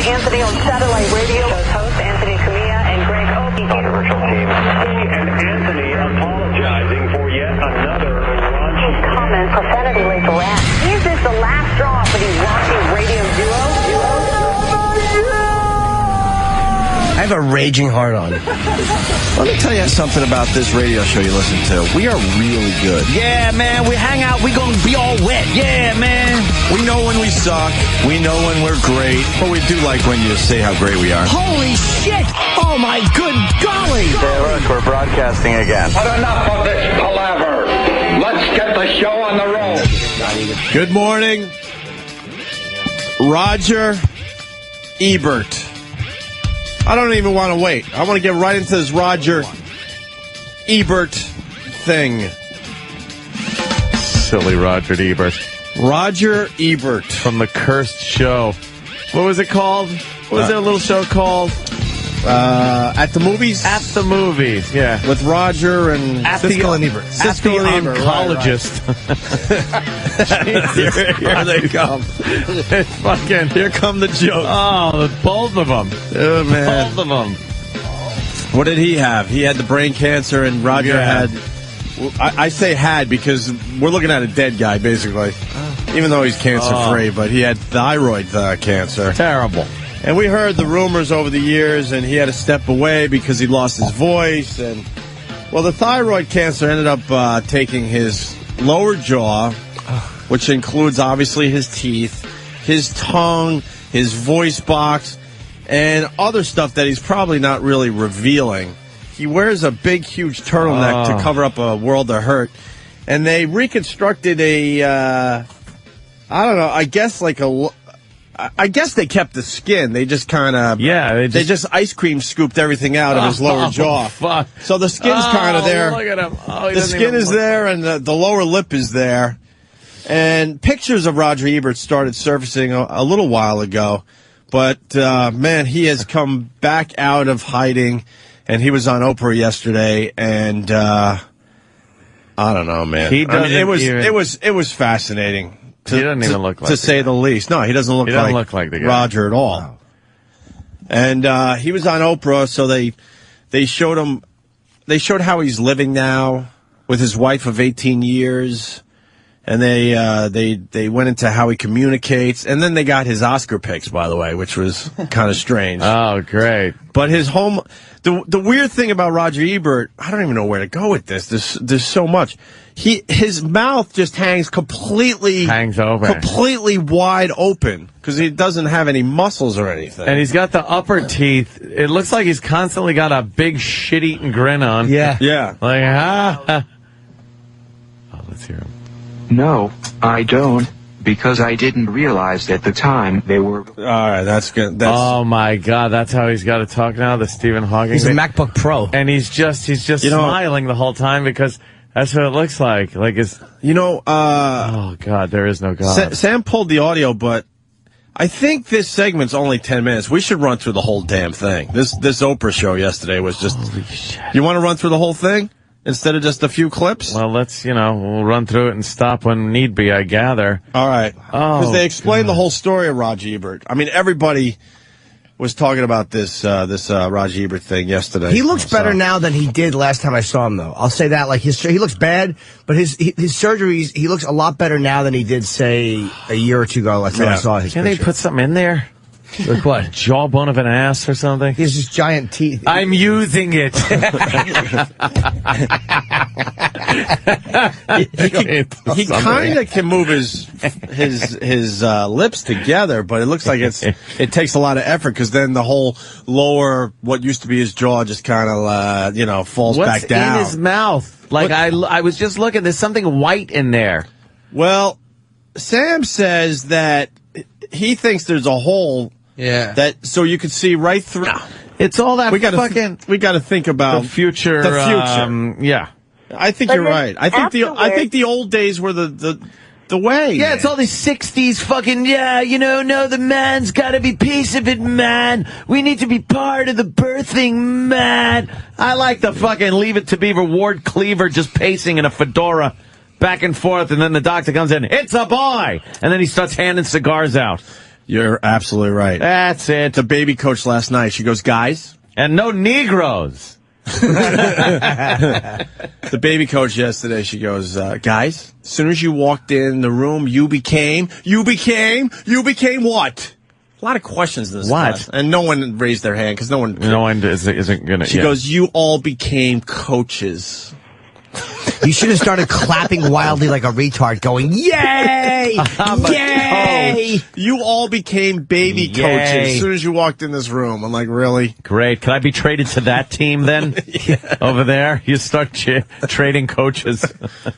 Anthony on satellite radio. Host Anthony Camilla and Greg Oki. On the virtual team. And Anthony apologizing for yet another raunchy comment profanity-laced rap. Is this the last straw for these raunchy radio duos? I have a raging heart on. Let me tell you something about this radio show you listen to. We are really good. Yeah, man, we hang out, we gonna be all wet. Yeah, man. We know when we suck. We know when we're great. But we do like when you say how great we are. Holy shit! Oh, my good golly! Hey, look, we're broadcasting again. But enough of this palaver. Let's get the show on the road. Good morning, Roger Ebert. I don't even want to wait. I want to get right into this Roger Ebert thing. Silly Roger Ebert. Roger Ebert. From the Cursed Show. What was it called? What was their little show called? At the movies? At the movies, yeah. With Roger and Siskel and Ebert. Siskel and Ebert. Oncologist. Here they come. It's fucking... Here come the jokes. Oh, both of them. Oh, man. Both of them. What did he have? He had the brain cancer, and Roger had... I say had because we're looking at a dead guy, basically. Even though he's cancer-free, but he had thyroid cancer. Terrible. And we heard the rumors over the years, and he had to step away because he lost his voice. And well, the thyroid cancer ended up taking his lower jaw, which includes obviously his teeth, his tongue, his voice box, and other stuff that he's probably not really revealing. He wears a big, huge turtleneck to cover up a world of hurt. And they reconstructed I don't know, I guess they kept the skin. They just kind of... Yeah. They just ice cream scooped everything out of his lower jaw. Fuck. So the skin's kind of there. Look at him. The skin is there, and the lower lip is there. And pictures of Roger Ebert started surfacing a little while ago. But, man, he has come back out of hiding. And he was on Oprah yesterday, and I don't know, man. It was fascinating. He doesn't even look like to say the least. No, he doesn't look like the guy. Roger at all. No. And he was on Oprah, so they showed him. They showed how he's living now with his wife of 18 years, and they went into how he communicates, and then they got his Oscar picks, by the way, which was kind of strange. Oh, great! But his home. The weird thing about Roger Ebert, I don't even know where to go with this. There's so much. His mouth just hangs open, completely wide open because he doesn't have any muscles or anything. And he's got the upper teeth. It looks like he's constantly got a big shit-eating grin on. Yeah. Like let's hear him. No, I don't. Because I didn't realize at the time they were... All right, that's good. Oh, my God. That's how he's got to talk now, the Stephen Hawking. He's a MacBook Pro. And he's just smiling the whole time because that's what it looks like. Like it's... oh, God, there is no God. Sam pulled the audio, but I think this segment's only 10 minutes. We should run through the whole damn thing. This Oprah show yesterday was just... Holy shit. You want to run through the whole thing? Instead of just a few clips? Well, we'll run through it and stop when need be, I gather. All right. Because they explained the whole story of Roger Ebert. I mean, everybody was talking about this Roger Ebert thing yesterday. He looks better now than he did last time I saw him, though. I'll say that. Like he looks bad, but his surgeries, he looks a lot better now than he did, say, a year or two ago last time I saw his Can't they put something in there? Like what? Jawbone of an ass or something? He has just giant teeth. I'm using it. he kind of can move his lips together, but it looks like it takes a lot of effort because then the whole lower, what used to be his jaw, just kind of falls back down. What's in his mouth? Like I was just looking. There's something white in there. Well, Sam says that he thinks there's a hole. Yeah. That so you could see right through. No. It's all that we got to think about the future. The future. Yeah. I think you're right. I think the old days were the way. Yeah, it's all these 60s fucking, no, the man's got to be piece of it, man. We need to be part of the birthing, man. I like the fucking Leave It to Beaver Ward Cleaver just pacing in a fedora back and forth, and then the doctor comes in, it's a boy! And then he starts handing cigars out. You're absolutely right. That's it. The baby coach last night, she goes, guys. And no Negroes. The baby coach yesterday, she goes, guys, as soon as you walked in the room, you became what? A lot of questions in this class. And no one raised their hand because no one isn't going to. She goes, you all became coaches. You should have started clapping wildly like a retard, going, yay! Yay! You all became baby coaches as soon as you walked in this room. I'm like, really? Great. Can I be traded to that team then? Over there? You start trading coaches. Well,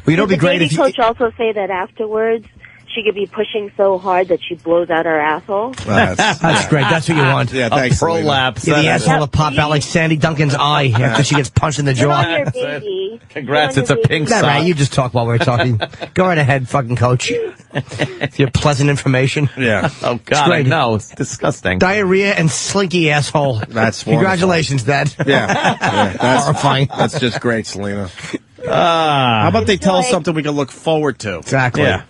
you know, it'd be great baby if you... coach also say that afterwards she could be pushing so hard that she blows out her asshole. That's great. That's what you want. Yeah, thanks. Prolapse. Yeah, the asshole to pop out like Sandy Duncan's eye after she gets punched in the Good on jaw. your baby. Congrats, Good it's on a your pink baby. All right, you just talk while we're talking. Go right ahead, fucking coach. Your pleasant information. Yeah. Oh, God, great. I know. It's disgusting. Diarrhea and slinky asshole. That's wonderful. Congratulations, Dad. Yeah. That's Horrifying. That's just great, Selena. How about they tell us something we can look forward to? Exactly. Yeah.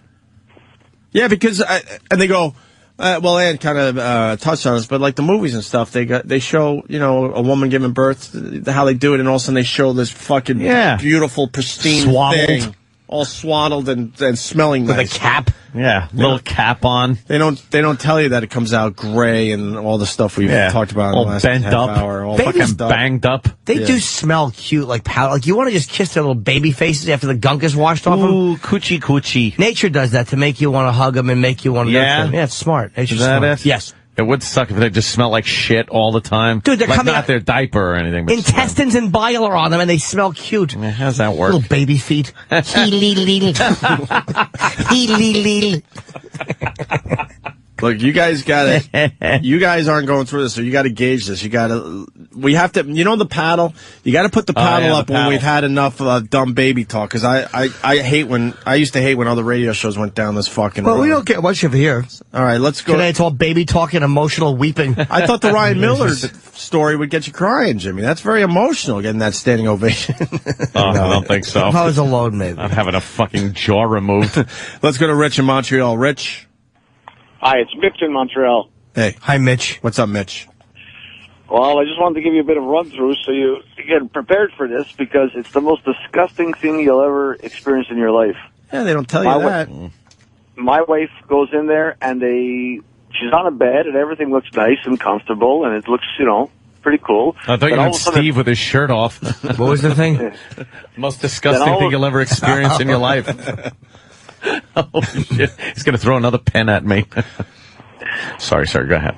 Yeah, because and they go, well, Ann kind of touched on this, but like the movies and stuff, they show, you know, a woman giving birth, how they do it, and all of a sudden they show this fucking beautiful, pristine Swaddled. thing, all swaddled and smelling With nice. a cap. Yeah, little cap on. They don't tell you that it comes out gray and all the stuff we've talked about in all the last bent half up, hour. All fucking fucked up. banged up. They do smell cute, like powder. Like, you want to just kiss their little baby faces after the gunk is washed off them? Ooh, coochie coochie. Nature does that to make you want to hug them and make you want to nurture them. Yeah, it's smart. Nature's Is that smart. it? Yes. It would suck if they just smelled like shit all the time. Dude, they're like coming not out- their diaper or anything. But Intestines and bile are on them, and they smell cute. how's that work? Little baby feet. Look, you guys got it. You guys aren't going through this, so you got to gauge this. You got to. We have to. You know the paddle. You got to put the paddle up when we've had enough dumb baby talk. Because I hate when I used to hate when other radio shows went down this fucking. Well, road. we don't care much of here. All right, let's go. Today it's all baby talk and emotional weeping. I thought the Ryan Miller story would get you crying, Jimmy. That's very emotional, getting that standing ovation. I don't think so. If I was alone, maybe. I'm having a fucking jaw removed. Let's go to Rich in Montreal. Rich. Hi, it's Mitch in Montreal. Hey. Hi, Mitch. What's up, Mitch? Well, I just wanted to give you a bit of run-through so you get prepared for this because it's the most disgusting thing you'll ever experience in your life. Yeah, they don't tell you that. My wife goes in there and she's on a bed and everything looks nice and comfortable and it looks, pretty cool. I thought you meant Steve with his shirt off. What was the thing? Most disgusting thing you'll ever experience in your life. Oh, shit. He's going to throw another pen at me. Sorry, sir. Go ahead.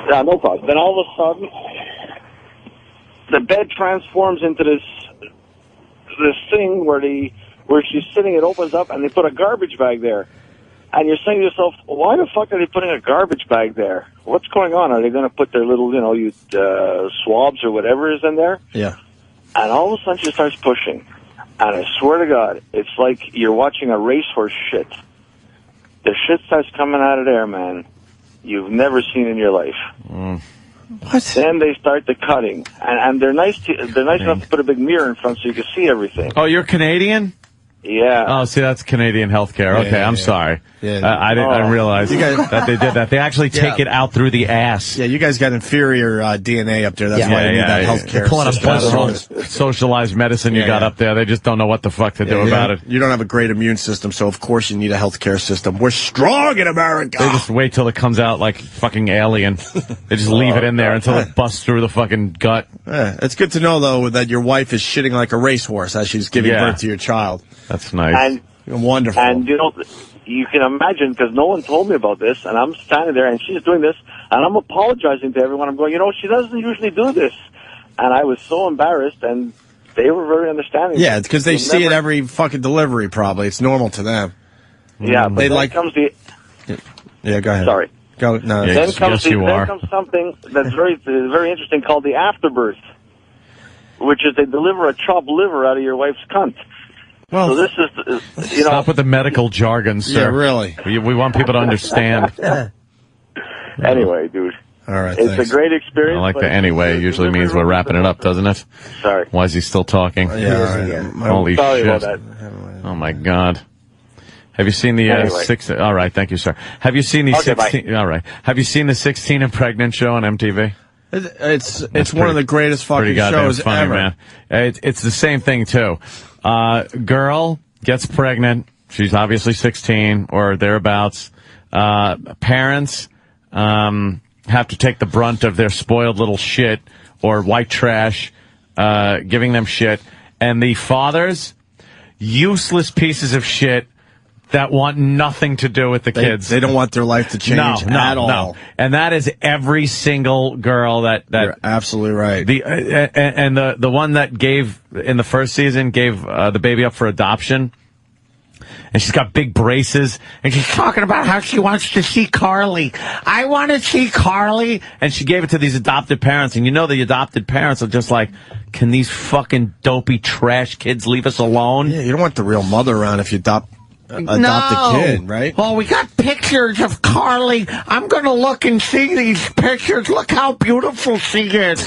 Yeah, no problem. Then all of a sudden, the bed transforms into this thing where she's sitting, it opens up, and they put a garbage bag there. And you're saying to yourself, why the fuck are they putting a garbage bag there? What's going on? Are they going to put their little, swabs or whatever is in there? Yeah. And all of a sudden she starts pushing. And I swear to God, it's like you're watching a racehorse shit. The shit starts coming out of there, man. You've never seen in your life. What? Then they start the cutting, and they're nice. They're nice enough to put a big mirror in front so you can see everything. Oh, you're Canadian? Yeah. Oh, see, that's Canadian healthcare. Okay, I'm sorry. Yeah. I didn't realize You guys- that they did that. They actually take it out through the ass. Yeah, you guys got inferior DNA up there. That's why you need that health care. Pull it up Socialized medicine you got up there. They just don't know what the fuck to do about it. You don't have a great immune system, so of course you need a health care system. We're strong in America. They just wait till it comes out like fucking alien. They just leave it in there until it busts through the fucking gut. Yeah, it's good to know, though, that your wife is shitting like a racehorse as she's giving birth to your child. That's nice. Wonderful. And, you can imagine, because no one told me about this, and I'm standing there, and she's doing this, and I'm apologizing to everyone. I'm going, she doesn't usually do this. And I was so embarrassed, and they were very understanding. Yeah, it's because they see it every fucking delivery, probably. It's normal to them. Yeah, but then comes the... Yeah, go ahead. Sorry. Go. No, Then comes something that's very, very interesting called the afterbirth, which is they deliver a chopped liver out of your wife's cunt. Well, so this is, Stop with the medical jargon, sir. Yeah, really. We want people to understand. Anyway, dude. All right, it's a great experience. I like the anyway usually means we're wrapping it up, doesn't it? Sorry. Why is he still talking? Yeah, Holy sorry shit. about that. Oh, my God. Have you seen the Anyway. six? All right, thank you, sir. Have you seen the Okay, bye. 16? All right. Have you seen the 16 and Pregnant show on MTV? It's one of the greatest Pretty fucking goddamn shows funny, ever. man. It's the same thing too. Girl gets pregnant. She's obviously 16 or thereabouts. Parents have to take the brunt of their spoiled little shit or white trash, giving them shit, and the fathers, useless pieces of shit that want nothing to do with the kids. They don't want their life to change at all. No. And that is every single girl that You're absolutely right. the one that gave in the first season gave the baby up for adoption. And she's got big braces, and she's talking about how she wants to see Carly. I want to see Carly. And she gave it to these adopted parents. And you know the adopted parents are just like, can these fucking dopey trash kids leave us alone? Yeah, you don't want the real mother around if you adopt a kid, right? Oh, we got pictures of Carly. I'm going to look and see these pictures. Look how beautiful she is.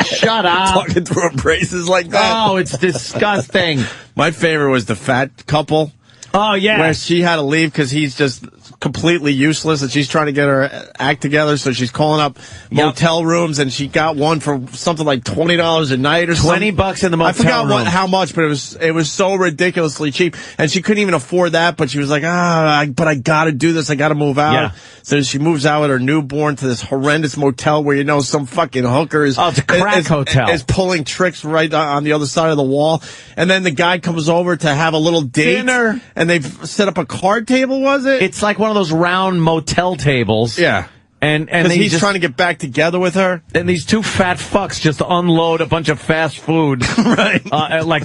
Shut up. Talking through her braces like that. Oh, it's disgusting. My favorite was the fat couple. Oh, yeah. Where she had to leave because he's just completely useless, and she's trying to get her act together, so she's calling up motel rooms, and she got one for something like $20 a night or something. $20 in the motel I forgot room. how much, but it was so ridiculously cheap, and she couldn't even afford that, but she was like, but I gotta do this, I gotta move out. Yeah. So she moves out with her newborn to this horrendous motel where some fucking hooker is... Oh, it's a crack hotel. Is pulling tricks right on the other side of the wall, and then the guy comes over to have a little date. Dinner. And they've set up a card table, was it? It's like one of those round motel tables. Yeah. And Because he's trying to get back together with her. And these two fat fucks just unload a bunch of fast food. Right. Like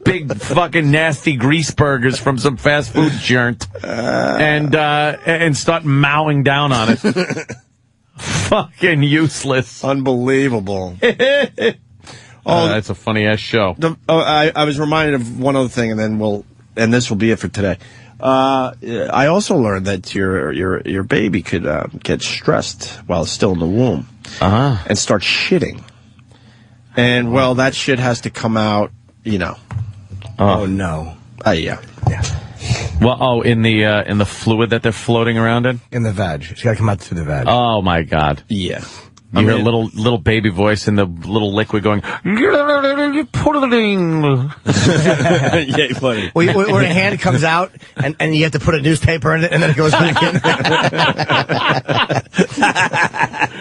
big fucking nasty grease burgers from some fast food joint. And start mowing down on it. Fucking useless. Unbelievable. That's a funny ass show. I was reminded of one other thing, and this will be it for today. I also learned that your baby could get stressed while it's still in the womb and start shitting. And well, that shit has to come out, Oh no. Yeah. Well, in the fluid that they're floating around in? In the vag. It's got to come out through the vag. Oh my God. Yeah. You hear a little baby voice in the little liquid going, pudding. Yeah, funny. Or a hand comes out, and you have to put a newspaper in it, and then it goes back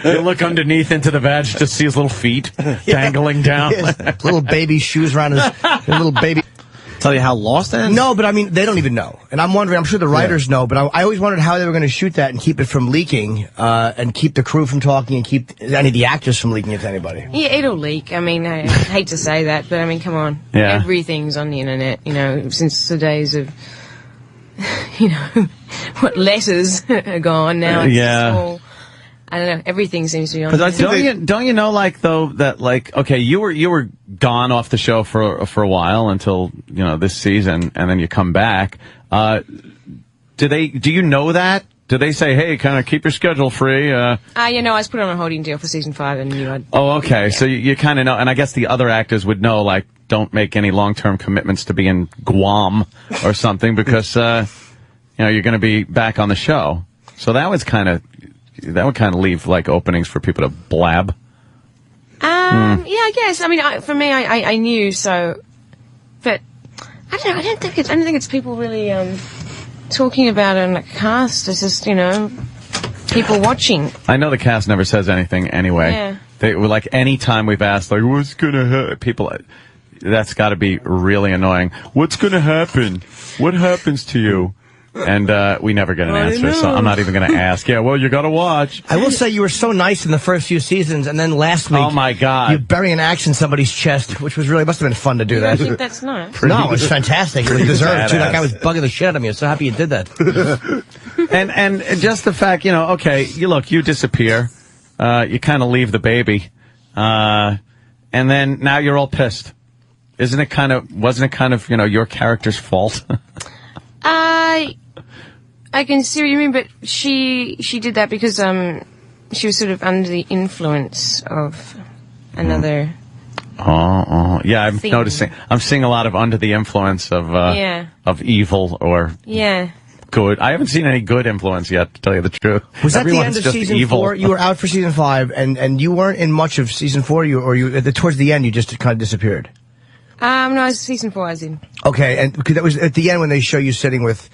in. You look underneath into the vag, just see his little feet dangling down. Little baby shoes around his little baby. Tell you how lost that is? No, but I mean, they don't even know. And I'm wondering, I'm sure the writers know, but I always wondered how they were going to shoot that and keep it from leaking, and keep the crew from talking and keep any of the actors from leaking it to anybody. Yeah, it'll leak. I mean, I hate to say that, but I mean, come on. Yeah. Everything's on the internet, since the days of, what letters are gone now. It's just all, I don't know, everything seems to be on the internet. Don't you know, like, though, that, like, okay, you were gone off the show for a while until, this season, and then you come back. Do you know that? Do they say, hey, kind of keep your schedule free? I was put on a holding deal for season 5 and knew I'd... Oh, okay. So you kind of know, and I guess the other actors would know, like, don't make any long-term commitments to be in Guam or something because, you're going to be back on the show. So that would kind of leave, like, openings for people to blab. Yeah, I guess. I mean, for me, I knew, so... But, I don't know, I don't think it's people really, talking about it on the cast. It's just, people watching. I know the cast never says anything anyway. Yeah. They were like, any time we've asked, like, what's gonna happen? People, that's got to be really annoying. What's gonna happen? What happens to you? And we never get an answer, so I'm not even going to ask. Yeah, well, you got to watch. I will say you were so nice in the first few seasons, and then last week, oh my God, you bury an axe in somebody's chest, which must have been fun to do that. I think that's nice. No, it's fantastic. You deserve it too. That guy was bugging the shit out of me. I'm so happy you did that. and just the fact, okay, you disappear, you kind of leave the baby, and then now you're all pissed. Wasn't it kind of your character's fault? I can see what you mean, but she did that because she was sort of under the influence of another Yeah, I'm theme. noticing. I'm seeing a lot of under the influence of evil or Yeah. good. I haven't seen any good influence yet, to tell you the truth. Was that the Everyone's end of just season evil. 4? You were out for season 5, and you weren't in much of season 4, towards the end, you just kind of disappeared. No, it's season 4 I was in. Okay, and because that was at the end when they show you sitting with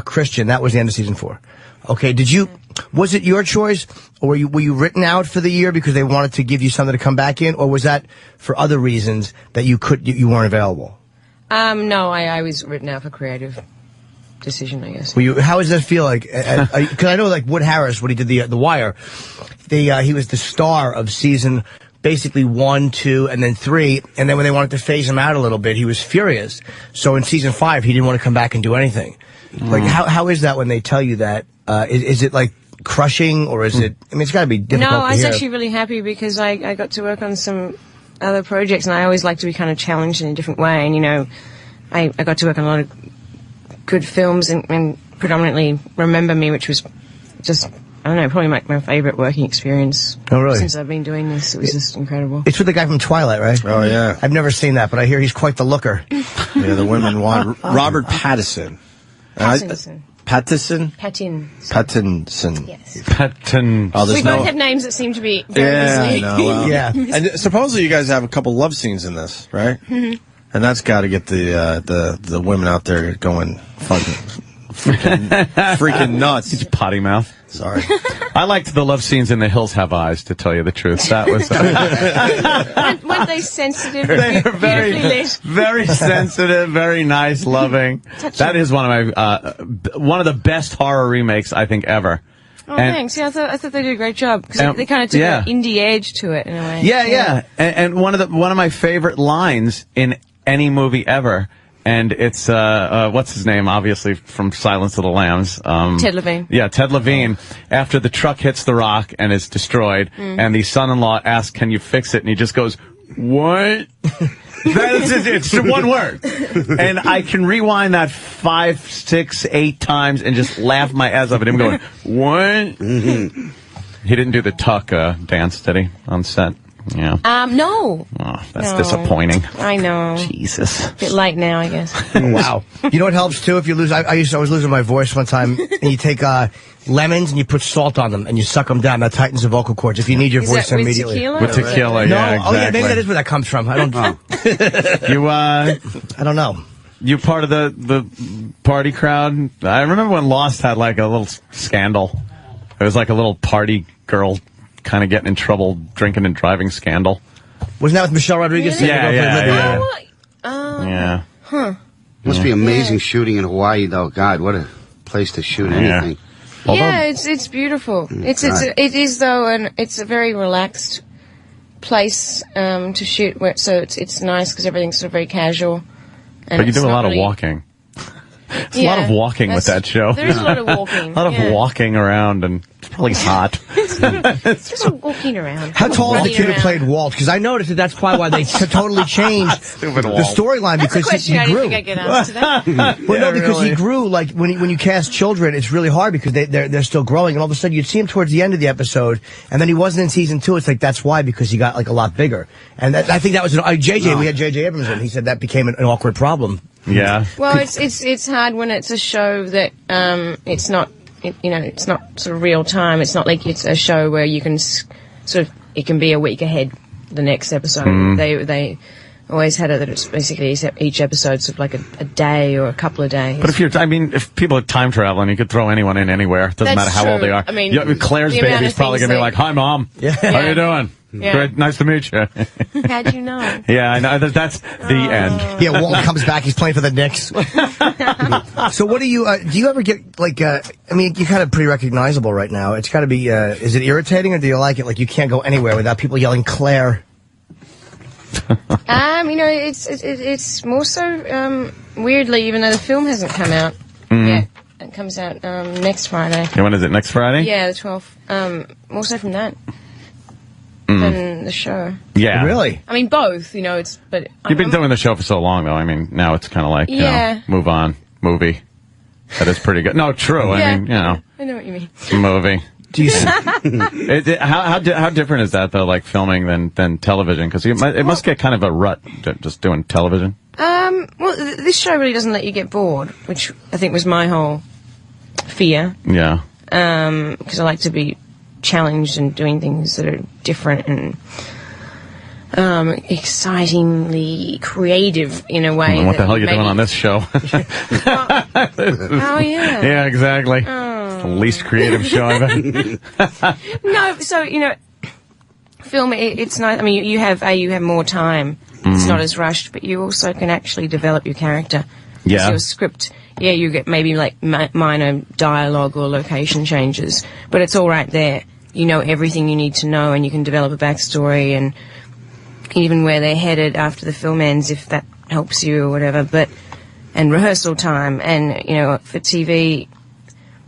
Christian. That was the end of season 4. Okay, was it your choice, or were you written out for the year because they wanted to give you something to come back in, or was that for other reasons that you weren't available? No, I was written out for creative decision, I guess. How does that feel like? Because I know, like Wood Harris, when he did the Wire, he was the star of season basically 1, 2, and then 3, and then when they wanted to phase him out a little bit, he was furious. So in season 5, he didn't want to come back and do anything. Like, how is that when they tell you that? Is it like crushing, or is it? I mean, it's got to be difficult. No, I was to hear. actually really happy because I got to work on some other projects, and I always like to be kind of challenged in a different way. And I got to work on a lot of good films, and predominantly Remember Me, which was just, I don't know, probably my favorite working experience. Oh, really? Since I've been doing this. It was just incredible. It's with the guy from Twilight, right? Oh, yeah. I've never seen that, but I hear he's quite the looker. Yeah, the women want Robert Pattinson. Pattinson. Pattinson? Pattinson. Yes. Patton. Oh, We both have names that seem to be very easily. I know. Well. Yeah. And supposedly you guys have a couple love scenes in this, right? Mm-hmm. And that's got to get the women out there going freaking nuts. It's potty mouth. Sorry. I liked the love scenes in The Hills Have Eyes, to tell you the truth. That was Weren't they sensitive? they were very, beautifully lit? very sensitive, very nice, loving. That is one of my one of the best horror remakes I think ever. Oh, thanks. Yeah, I thought they did a great job because they kind of took an indie edge to it in a way. Yeah. And one of my favorite lines in any movie ever. And it's, what's his name, obviously, from Silence of the Lambs. Ted Levine. Yeah, Ted Levine. After the truck hits the rock and is destroyed, and the son-in-law asks, can you fix it? And he just goes, what? It's one word. And I can rewind that 5, 6, 8 times and just laugh my ass off at him going, what? He didn't do the tuck dance, did he, on set? Yeah. No. Oh, that's disappointing. I know. Jesus. A bit late now, I guess. Wow. You know what helps too? If you lose, I was losing my voice one time, and you take lemons and you put salt on them and you suck them down. That tightens the vocal cords. If you need your voice with immediately. Tequila? With tequila, No, yeah, exactly. oh yeah, maybe that is where that comes from. I don't. I don't know. You part of the party crowd? I remember when Lost had like a little scandal. It was like a little party girl kind of getting in trouble drinking and driving scandal. Wasn't that with Michelle Rodriguez? Really? Yeah. Yeah. Yeah. Must be amazing shooting in Hawaii, though. God, what a place to shoot anything. Yeah, it's beautiful. It is though, and it's a very relaxed place to shoot. So it's nice because everything's sort of very casual. And But you do a lot of really walking. There's a lot of walking with that show. There is a lot of walking. A lot of walking around, and it's probably hot. It's just walking around. How tall is the kid who played Walt? Because I noticed that's probably why they totally changed the storyline, That's a because question he I didn't grew. think I'd get asked today. Well, no, because he grew. Like when you cast children, it's really hard because they're still growing, and all of a sudden you'd see him towards the end of the episode, and then he wasn't in season 2. It's like that's why, because he got like a lot bigger. And I think that was JJ. We had JJ Abrams in. He said that became an awkward problem. Yeah. Well, it's hard when it's a show that it's not it's not sort of real time. It's not like it's a show where you can it can be a week ahead the next episode. They always had it that it's basically each episode's sort of like a day or a couple of days. But if people are time traveling, you could throw anyone in anywhere. It doesn't matter how old they are. I mean, Claire's the amount baby's of probably going to be things like, "Hi, Mom. How you doing? Yeah. Great, nice to meet you." How'd you know? Yeah, I know. That's the end. Yeah, Walt comes back. He's playing for the Knicks. So what do you ever get, like, I mean, you're kind of pretty recognizable right now. It's got to be, is it irritating, or do you like it? Like, you can't go anywhere without people yelling Claire. It's more so, weirdly, even though the film hasn't come out yet. It comes out next Friday. Yeah, when is it? Next Friday? Yeah, the 12th. More so from that than the show. Yeah. Really? I mean, both, but... You've been doing the show for so long, though. I mean, now it's kind of like, move on. Movie. That is pretty good. No, true. Yeah. I mean, I know what you mean. movie. Do you? How different is that though? Like filming than television? Because it must get kind of a rut just doing television. Well, this show really doesn't let you get bored, which I think was my whole fear. Yeah. Because I like to be challenged and doing things that are different and excitingly creative in a way. What the hell are you doing on this show? Oh, yeah. Yeah, exactly. It's the least creative show I've ever. No, so, film, it's nice. I mean, you have more time. It's not as rushed, but you also can actually develop your character. Yeah. So your script, you get maybe like minor dialogue or location changes, but it's all right there. You know everything you need to know, and you can develop a backstory and even where they're headed after the film ends, if that helps you or whatever. And rehearsal time, and for TV,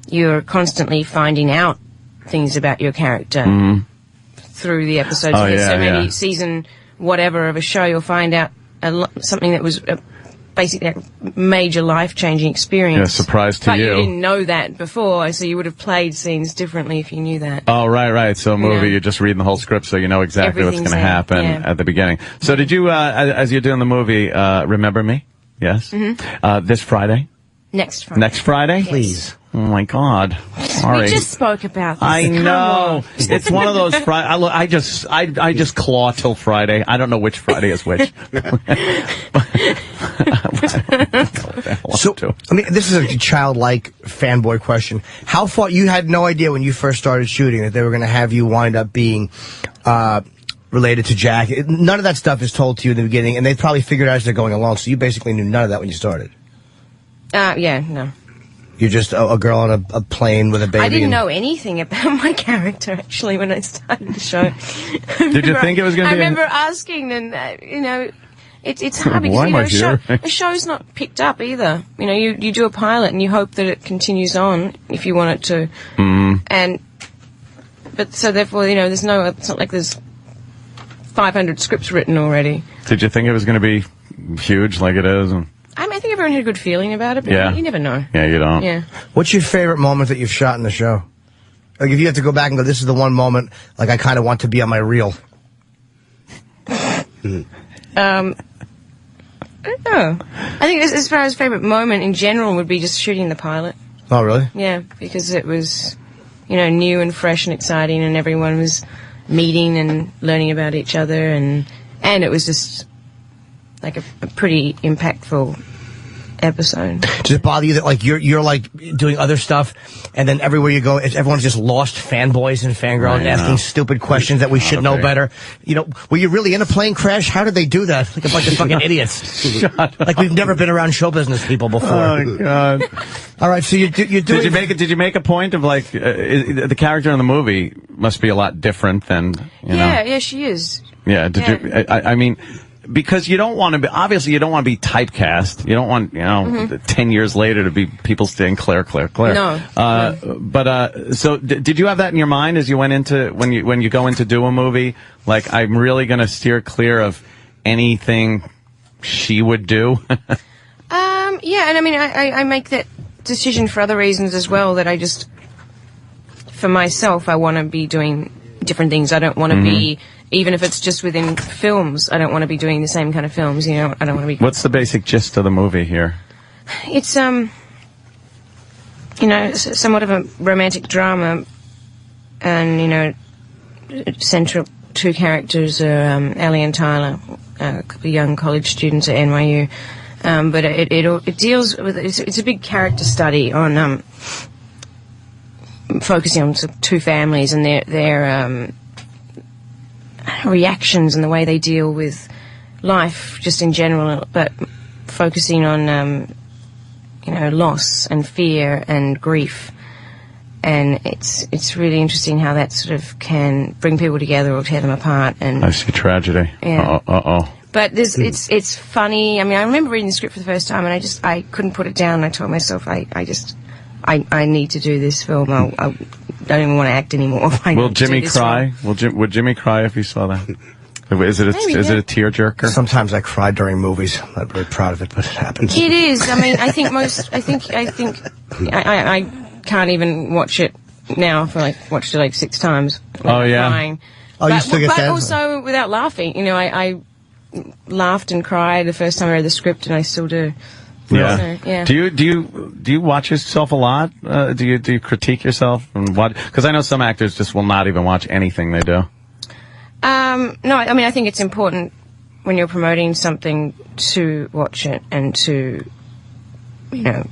you're constantly finding out things about your character through the episodes. Oh, yeah, so maybe season whatever of a show, you'll find out something that was basically a major life-changing experience. Yeah, surprise to but you. But you didn't know that before, so you would have played scenes differently if you knew that. Oh, right. So a movie, you're just reading the whole script, so you know exactly what's going to happen at the beginning. So did you, as you're doing the movie, remember me? Yes? Mm-hmm. This Friday? Next Friday. Next Friday? Yes. Please. Oh my God! Sorry. We just spoke about this. I Come know. on. It's one of those Friday. I just claw till Friday. I don't know which Friday is which. So, I mean, this is a childlike fanboy question. How far, you had no idea when you first started shooting that they were going to have you wind up being related to Jack? None of that stuff is told to you in the beginning, and they probably figured out as they're going along, so you basically knew none of that when you started. No. You're just a girl on a plane with a baby. I didn't know anything about my character, actually, when I started the show. Did you think it was going to be? I remember asking, and, it's hard because, a show's not picked up either. You do a pilot and you hope that it continues on if you want it to. But so therefore, it's not like there's 500 scripts written already. Did you think it was going to be huge like it is? I think everyone had a good feeling about it, but you never know. Yeah, you don't. Yeah. What's your favorite moment that you've shot in the show? Like, if you have to go back and go, this is the one moment, like, I kind of want to be on my reel. I don't know. I think as far as favorite moment in general would be just shooting the pilot. Oh, really? Yeah, because it was, new and fresh and exciting, and everyone was meeting and learning about each other, and it was just like a pretty impactful episode. Does it bother you that, like, you're like doing other stuff, and then everywhere you go, everyone's just lost fanboys and fangirls asking stupid questions that we should know better? Were you really in a plane crash? How did they do that? Like a bunch of fucking idiots. Like, we've never been around show business people before. Oh God! All right, so you're doing. Did you make a point of like the character in the movie must be a lot different than Yeah, she is. Yeah. Did you? I mean. Because you don't want to be, obviously you don't want to be typecast. You don't want, 10 years later to be people saying Claire. No. So did you have that in your mind as you went into, when you go in to do a movie? Like, I'm really going to steer clear of anything she would do? Yeah, and I mean, I make that decision for other reasons as well, that I just, for myself, I want to be doing different things. I don't want to be, even if it's just within films, I don't want to be doing the same kind of films, I don't want to be... What's the basic gist of the movie here? It's, somewhat of a romantic drama, and, central two characters are Ellie and Tyler, a couple of young college students at NYU. But it deals with... It's a big character study on... focusing on two families and their reactions and the way they deal with life just in general, but focusing on loss and fear and grief. And it's really interesting how that sort of can bring people together or tear them apart. And I see tragedy. Yeah. But it's funny. I mean, I remember reading the script for the first time, and I couldn't put it down. I told myself I need to do this film. I don't even want to act anymore. Will Jimmy cry? Would Jimmy cry if he saw that? Is it a tearjerker? Sometimes I cry during movies. I'm not very proud of it, but it happens. It is. I mean, I think I can't even watch it now. I watched it like 6 times. Oh, yeah? Crying. Oh, you still get but that? also without laughing. You know, I laughed and cried the first time I read the script, and I still do. Yeah. So, yeah. Do you watch yourself a lot? Do you critique yourself and what? Because I know some actors just will not even watch anything they do. No, I mean, I think it's important when you're promoting something to watch it and to, you know,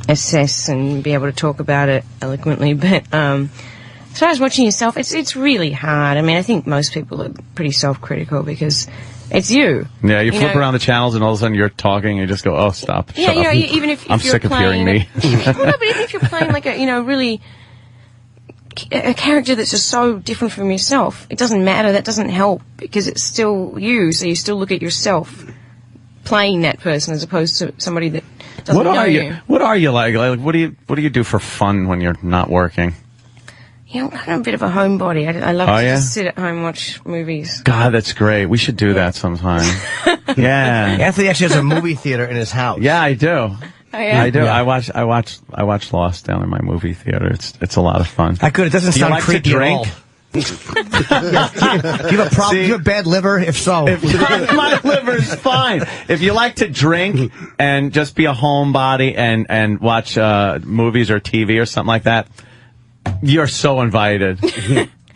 assess and be able to talk about it eloquently. But as far as watching yourself, it's really hard. I mean, I think most people are pretty self-critical because it's you. Yeah, you flip know, around the channels and all of a sudden you're talking and you just go, oh, stop. Yeah, shut you know, up. even if I'm you're sick of hearing me. well, no, but even if you're playing like a, you know, really a character that's just so different from yourself, it doesn't matter. That doesn't help because it's still you. So you still look at yourself playing that person as opposed to somebody that doesn't know you. What are you like? Like, what do you do for fun when you're not working? You know, I'm kind of a bit of a homebody. I love to yeah? just sit at home and watch movies. God, that's great. We should do that sometime. Yeah. Anthony actually has a movie theater in his house. Yeah, I do. Oh, yeah? I do. Yeah. I watch Lost down in my movie theater. It's a lot of fun. I could. It doesn't Do you sound like to creepy drink? at all. Do you have a problem? Do you have bad liver? If so, My liver's fine. If you like to drink and just be a homebody and watch movies or TV or something like that, you're so invited.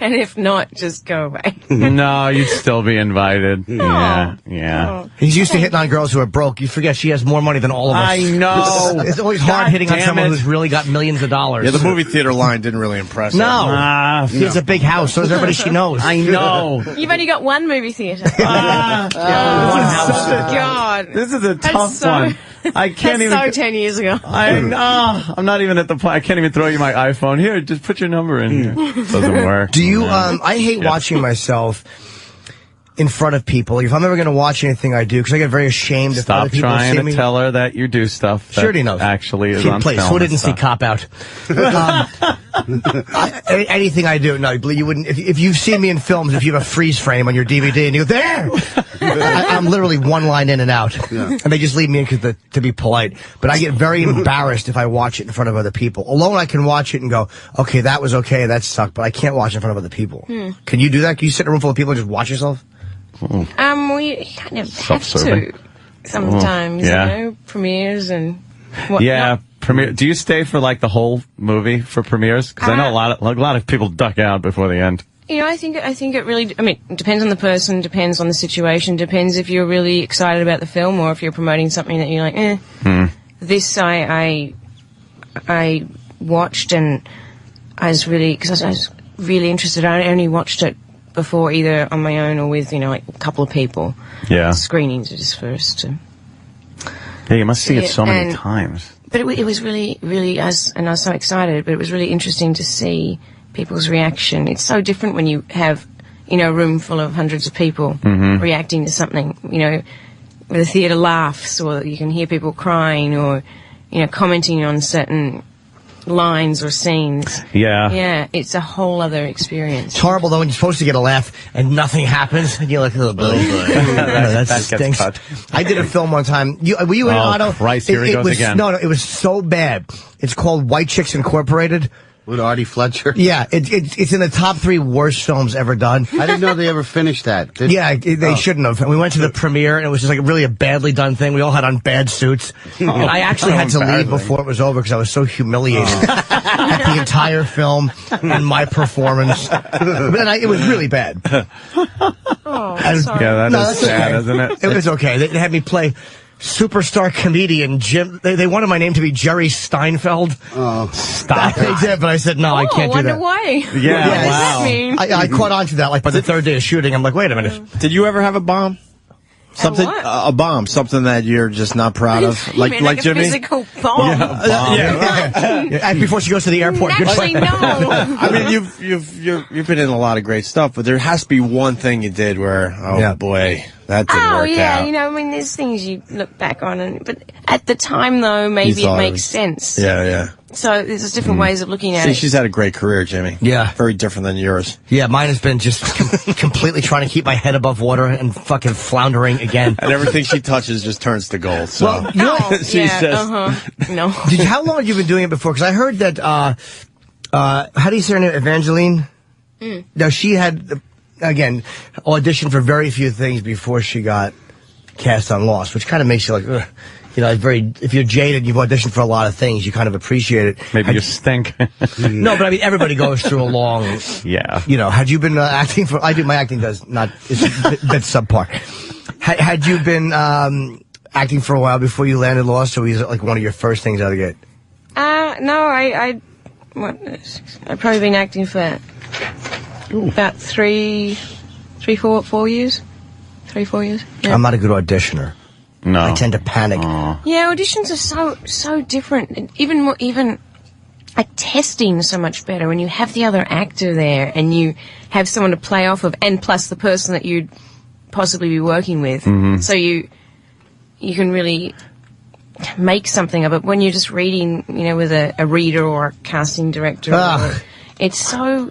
And if not, just go away. No, you'd still be invited. Yeah, yeah. he's used to hitting on girls who are broke. You forget she has more money than all of us. I know. It's always hard God hitting on damn someone it. who's really got millions of dollars. Yeah, the movie theater line didn't really impress her. No. He has a big house, so does everybody she knows. I know. You've only got one movie theater. God. This is a That's tough so- one. I can't That's even. so 10 years ago. I'm not even at the point. I can't even throw you my iPhone. Here, just put your number in here. Doesn't work. Do you, I hate watching myself in front of people. If I'm ever going to watch anything I do, because I get very ashamed if Stop other people trying see to me. tell her that you do stuff. Sure he knows. Actually, is on Please, film who and didn't see stuff. Cop Out? Anything I do, no, you wouldn't. If you've seen me in films, if you have a freeze frame on your DVD and you go, there! I'm literally one line in and out. And they just leave me in to be polite. But I get very embarrassed if I watch it in front of other people. Alone, I can watch it and go, okay, that was okay, that sucked, but I can't watch it in front of other people. Can you do that? Can you sit in a room full of people and just watch yourself? We kind of have Self-serving. to sometimes, Yeah. you know, premieres and whatnot. Yeah, premiere. Do you stay for like the whole movie for premieres? Because I know a lot of people duck out before the end. You know, I think it really, I mean, it depends on the person, depends on the situation, depends if you're really excited about the film or if you're promoting something that you're like, This I watched and I was really, because I was really interested. I only watched it before either on my own or with, you know, like a couple of people. Yeah. Screenings are just first. Yeah, you must see it so many and- times. But it was really, really, and I was so excited, but it was really interesting to see people's reaction. It's so different when you have, you know, a room full of hundreds of people reacting to something, you know, where the theatre laughs or you can hear people crying or, you know, commenting on certain lines or scenes. Yeah. Yeah, it's a whole other experience. It's horrible, though, when you're supposed to get a laugh and nothing happens, and you're like, oh, boy. that gets stinks. cut. I did a film one time. Were you in Oh, Otto? Christ, here he goes was, again. No, it was so bad. It's called White Chicks Incorporated. With Artie Fletcher? Yeah, it's in the top 3 worst films ever done. I didn't know they ever finished that. They shouldn't have. And we went to the premiere, and it was just like really a badly done thing. We all had on bad suits. And I actually had to leave before it was over because I was so humiliated at the entire film and my performance. But then it was really bad. Oh, sorry. Yeah, that's sad, okay. isn't it? It was okay. They had me play superstar comedian Jim. They wanted my name to be Jerry Steinfeld. Oh, stop They did, but I said no, I can't do that. Why? Yeah, What does wow. that mean? I caught on to that like by the 3rd day of shooting. I'm like, wait a minute. Did you ever have a bomb? Something, what? a bomb, something that you're just not proud of, You mean like a Jimmy. physical bomb? And before she goes to the airport. Good Actually, point. no. I mean, you've been in a lot of great stuff, but there has to be one thing you did where, boy, that didn't Oh, work yeah, out. you know, I mean, there's things you look back on, but at the time, though, You maybe it thought makes was- sense. Yeah. So there's just different ways of looking at See, it. she's had a great career, Jimmy. Yeah. Very different than yours. Yeah, mine has been just completely trying to keep my head above water and fucking floundering again. And everything she touches just turns to gold. So Well, you know, Oh, she yeah, says, no. how long have you been doing it before? Because I heard that How do you say her name? Evangeline? Now, she had, again, auditioned for very few things before she got cast on Lost, which kind of makes you like, ugh. You know, if you're jaded, you've auditioned for a lot of things, you kind of appreciate it. Maybe you stink. No, but I mean, everybody goes through a long... Yeah. You know, had you been acting for... my acting is a bit subpar. Had you been acting for a while before you landed Lost, or was it like one of your first things out of the gate? No, I've probably been acting for about 4 years. 3-4 years. Yeah. I'm not a good auditioner. No. I tend to panic. Yeah, auditions are so different. And even testing so much better when you have the other actor there and you have someone to play off of, and plus the person that you'd possibly be working with. So you can really make something of it. When you're just reading, you know, with a reader or a casting director, it's so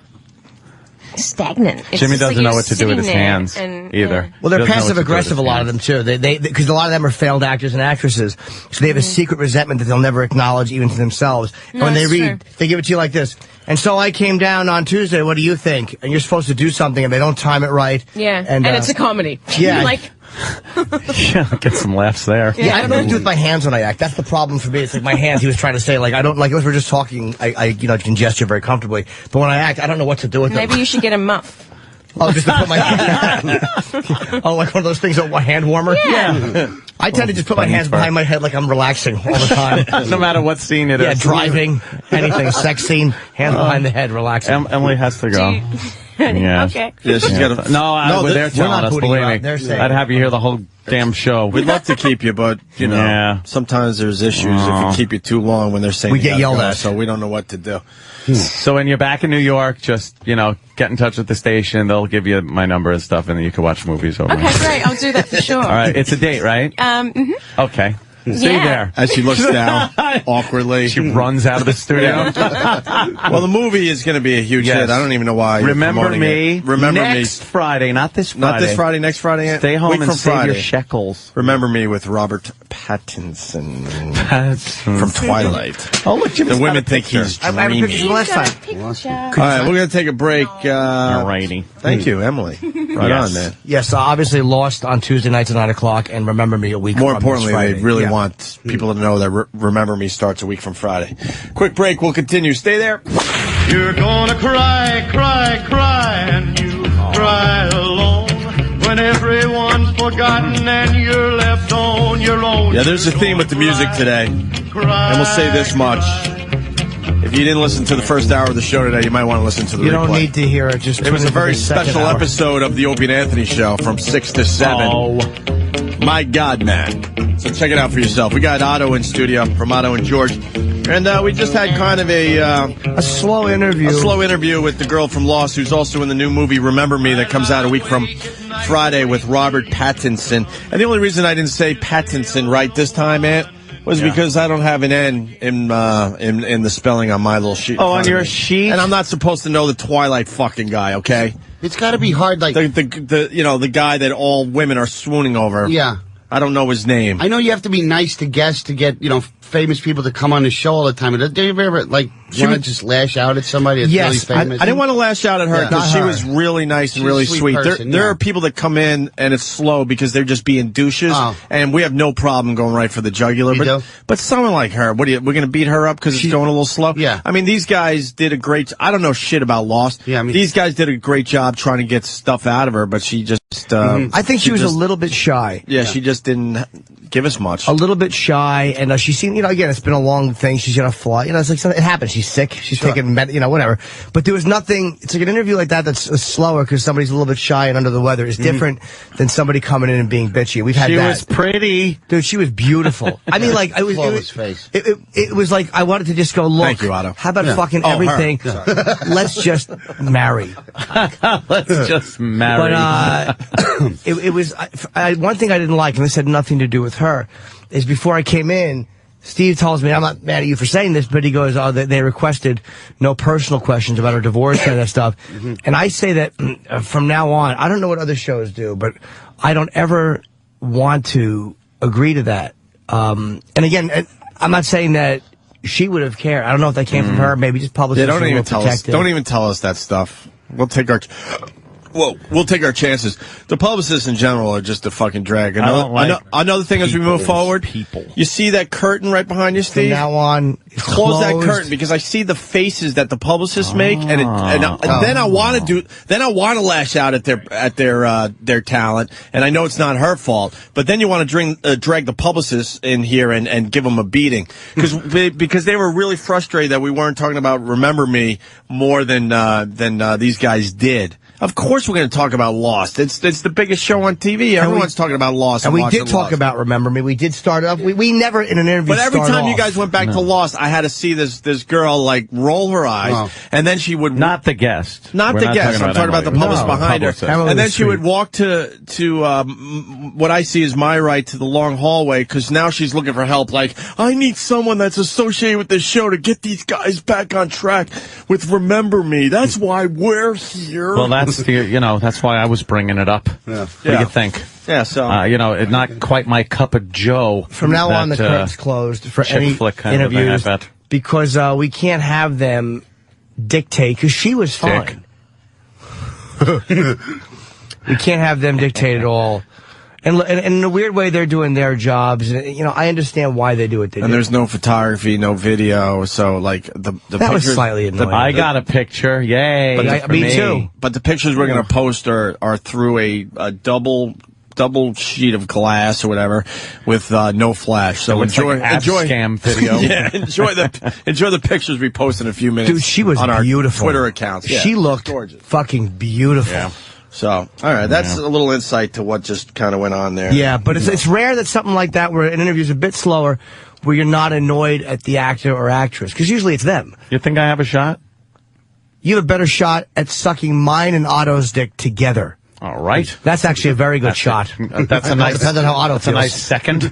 stagnant. It's Jimmy just doesn't like know you're what to do with his sitting there hands and, either. Well, they're He doesn't know what to do passive with aggressive, his a lot of them too. Because a lot of them are failed actors and actresses, so they have a secret resentment that they'll never acknowledge even to themselves. And when they read, they give it to you like this. And so I came down on Tuesday. What do you think? And you're supposed to do something, and they don't time it right. Yeah, and it's a comedy. Yeah, like. Yeah, get some laughs there. Yeah, I don't know what to do with my hands when I act. That's the problem for me. It's like my hands. He was trying to say, like, I don't, like, if we're just talking, I can gesture very comfortably. But when I act, I don't know what to do with them. Maybe you should get a muff. Oh, just to put my oh, like one of those things, a hand warmer? Yeah. I tend to just put my hands behind my head like I'm relaxing all the time. No matter what scene it is. Yeah, driving, anything, sex scene, hands behind the head, relaxing. Emily has to go. Yeah. Okay. Yeah, she's got to. No, they're telling us, believe me. I'd have you hear the whole damn show. We'd love to keep you, but, you know, sometimes there's issues if we keep you too long when they're saying we get yelled at. So we don't know what to do. So when you're back in New York, just, you know, get in touch with the station. They'll give you my number and stuff, and then you can watch movies over. Okay, great. I'll do that for sure. All right. It's a date, right? Okay. See you there. As she looks down awkwardly. She runs out of the studio. Well, the movie is going to be a huge hit. I don't even know why. Remember Me. Remember next Me. Friday, not this Friday. Not this Friday, next Friday. Stay home Week and from save Friday. your shekels. Remember Me with Robert Pattinson from Twilight. Oh, look, Jimmy's the women got a think he's I have a picture dreamy. from last time. All right, we're going to take a break. All righty. Thank you, Emily. Right on, man. Yes, obviously Lost on Tuesday nights at 9 o'clock, and Remember Me a week More from importantly, this Friday. they really want people to know that Remember Me starts a week from Friday. Quick break. We'll continue. Stay there. You're gonna cry, cry, cry, and you cry alone when everyone's forgotten and you're left on your own. Yeah, there's a theme with the music today. And we'll say this much. If you didn't listen to the first hour of the show today, you might want to listen to the replay. You don't need to hear it. Just it was a very special hour. episode of the Opie and Anthony Show from 6 to 7. Oh. My God, man. So check it out for yourself. We got Otto in studio from Otto and George. And we just had kind of a slow interview. A slow interview with the girl from Lost, who's also in the new movie Remember Me that comes out a week from Friday with Robert Pattinson. And the only reason I didn't say Pattinson right this time, Ant, was because I don't have an N in the spelling on my little sheet. Oh, on your sheet? And I'm not supposed to know the Twilight fucking guy, okay? It's got to be hard, like the guy that all women are swooning over. Yeah. I don't know his name. I know you have to be nice to guests to get, famous people to come on the show all the time. Do you ever, want to just lash out at somebody that's really famous? I didn't want to lash out at her because she was really nice and really sweet. There are people that come in and it's slow because they're just being douches, and we have no problem going right for the jugular. But someone like her, we're going to beat her up because it's going a little slow? Yeah. I mean, these guys did a great... I don't know shit about Lost. Yeah, these guys did a great job trying to get stuff out of her, but she just... I think she was a little bit shy. Yeah, she just didn't give us much. A little bit shy, and she seemed, again, it's been a long thing. She's gonna fly. It's like it happens. She's sick. She's taking, whatever. But there was nothing. It's like an interview like that that's slower because somebody's a little bit shy and under the weather is different than somebody coming in and being bitchy. We've had that. She was pretty, dude. She was beautiful. I mean, like it was like I wanted to just go look. Thank you, Otto. How about fucking everything? Let's just marry. Let's just marry. But it was one thing I didn't like, and this had nothing to do with her, is before I came in, Steve tells me, I'm not mad at you for saying this, but he goes, they requested no personal questions about her divorce and that stuff. And I say that from now on, I don't know what other shows do, but I don't ever want to agree to that. And again, I'm not saying that she would have cared. I don't know if that came from her. Maybe just publicists. Yeah, don't were even tell us. protective. Don't even tell us that stuff. We'll take our chances. The publicists in general are just a fucking drag. Another thing as we move forward, you see that curtain right behind you, Steve? From now on, close that curtain because I see the faces that the publicists make, and then I want to lash out at their talent, and I know it's not her fault, but then you want to drag the publicists in here and give them a beating because they were really frustrated that we weren't talking about Remember Me more than these guys did. Of course we're going to talk about Lost. It's the biggest show on TV. Everyone's talking about Lost. And we did talk about Remember Me. We did start off. We never in an interview. But every time off. you guys went back to Lost, I had to see this girl like roll her eyes, and then she would not the guest. I'm talking about the publicist behind her, Emily and then was she would sweet. walk to what I see as my right to the long hallway because now she's looking for help. Like I need someone that's associated with this show to get these guys back on track with Remember Me. That's why we're here. Well, that's why I was bringing it up. Yeah. What do you think? Yeah, so it's not quite my cup of joe. From now on, the curtain's closed for any interviews because we can't have them dictate. Because she was fine. We can't have them dictate at all. And in a weird way, they're doing their jobs. I understand why they do what they do. And there's no photography, no video, so like the that pictures, was slightly annoying. I got a picture, yay! But me too. But the pictures we're going to post are through a double sheet of glass or whatever with no flash. So enjoy scam video. Yeah, enjoy the pictures we post in a few minutes. Dude, she was on our beautiful. Twitter accounts. Yeah, she looked gorgeous. Fucking beautiful. Yeah. So, all right, that's a little insight to what just kind of went on there. Yeah, but it's rare that something like that, where an interview's a bit slower, where you're not annoyed at the actor or actress, because usually it's them. You think I have a shot? You have a better shot at sucking mine and Otto's dick together. All right. That's actually a very good shot. That's a nice. Depends on how Otto That's feels. a nice second.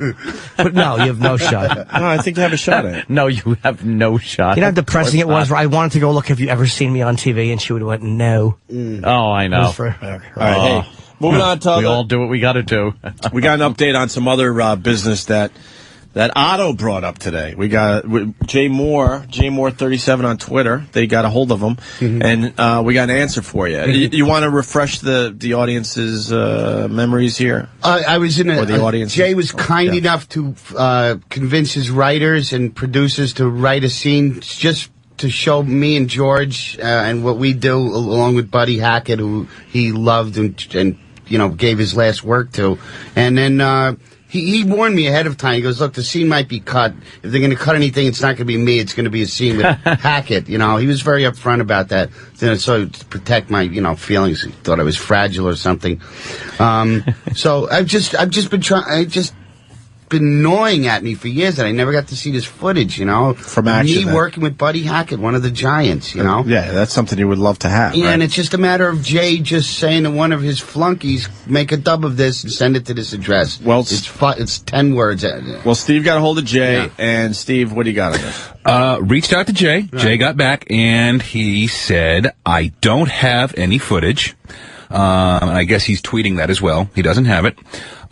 But no, you have no shot. No, I think you have a shot at it. No, you have no shot. You know how depressing it was? I wanted to go look, have you ever seen me on TV? And she would have went, no. Oh, I know. All right, hey, moving on to we all do what we got to do. We got an update on some other business that Otto brought up today. We got Jay Moore 37 on Twitter. They got a hold of him, and we got an answer for you. You want to refresh the audience's memories here? I was in the audience. Jay was kind enough to convince his writers and producers to write a scene just to show me and George and what we do, along with Buddy Hackett, who he loved and gave his last work to, and then. He warned me ahead of time. He goes, look, the scene might be cut. If they're going to cut anything, it's not going to be me. It's going to be a scene with Hackett. He was very upfront about that. So to protect my, feelings, he thought I was fragile or something. So I've just been gnawing at me for years that I never got to see this footage, From action. Me working with Buddy Hackett, one of the giants, Yeah, that's something you would love to have. Yeah, right? and it's just a matter of Jay just saying to one of his flunkies, make a dub of this and send it to this address. Well, it's 10 words. Well, Steve got a hold of Jay, and Steve, what do you got on this? Reached out to Jay. Right. Jay got back, and he said, I don't have any footage. And I guess he's tweeting that as well. He doesn't have it.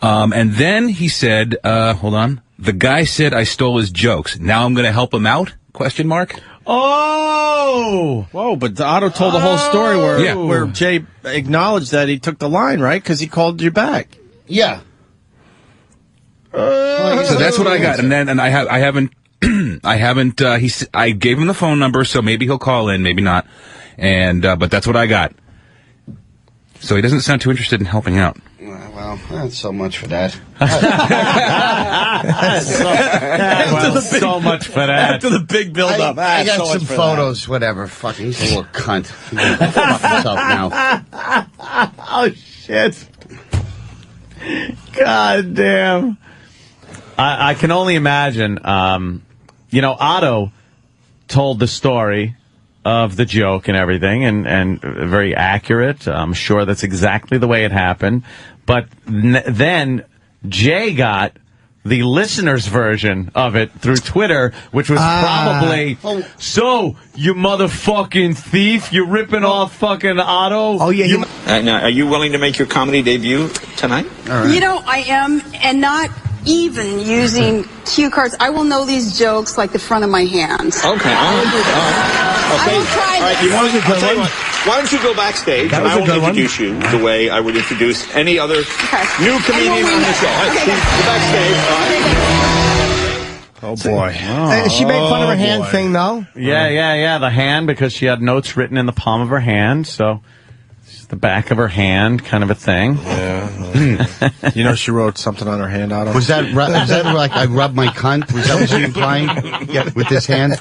And then he said, hold on. The guy said I stole his jokes. Now I'm going to help him out? ? Oh! Whoa, but Otto told the whole story where Jay acknowledged that he took the line, right? Because he called you back. Yeah. So that's what I got. And then, I haven't, I gave him the phone number, so maybe he'll call in, maybe not. And, but that's what I got. So he doesn't sound too interested in helping out. Well, that's so much for that. So much for that. After the big build-up. I got some photos, whatever. Fucking, he's a little cunt. Fuck himself now. Oh, shit. God damn. I can only imagine, Otto told the story of the joke and everything, and very accurate. I'm sure that's exactly the way it happened. But then Jay got the listener's version of it through Twitter, which was probably, so, you motherfucking thief, you're ripping off fucking Otto? Oh, yeah. Now, are you willing to make your comedy debut tonight? Right. I am, and not even using cue cards. I will know these jokes like the front of my hand. Okay. I will try All right. this. I'll tell you what. Why don't you go backstage and I will introduce you the way I would introduce any other new comedian on the show. All right, go backstage. Oh, boy. She made fun of her hand thing, though? Yeah. The hand, because she had notes written in the palm of her hand, so it's the back of her hand kind of a thing. Yeah. You know, she wrote something on her hand out of Was that like I rubbed my cunt? Was that what you implying? Yeah, with this hand?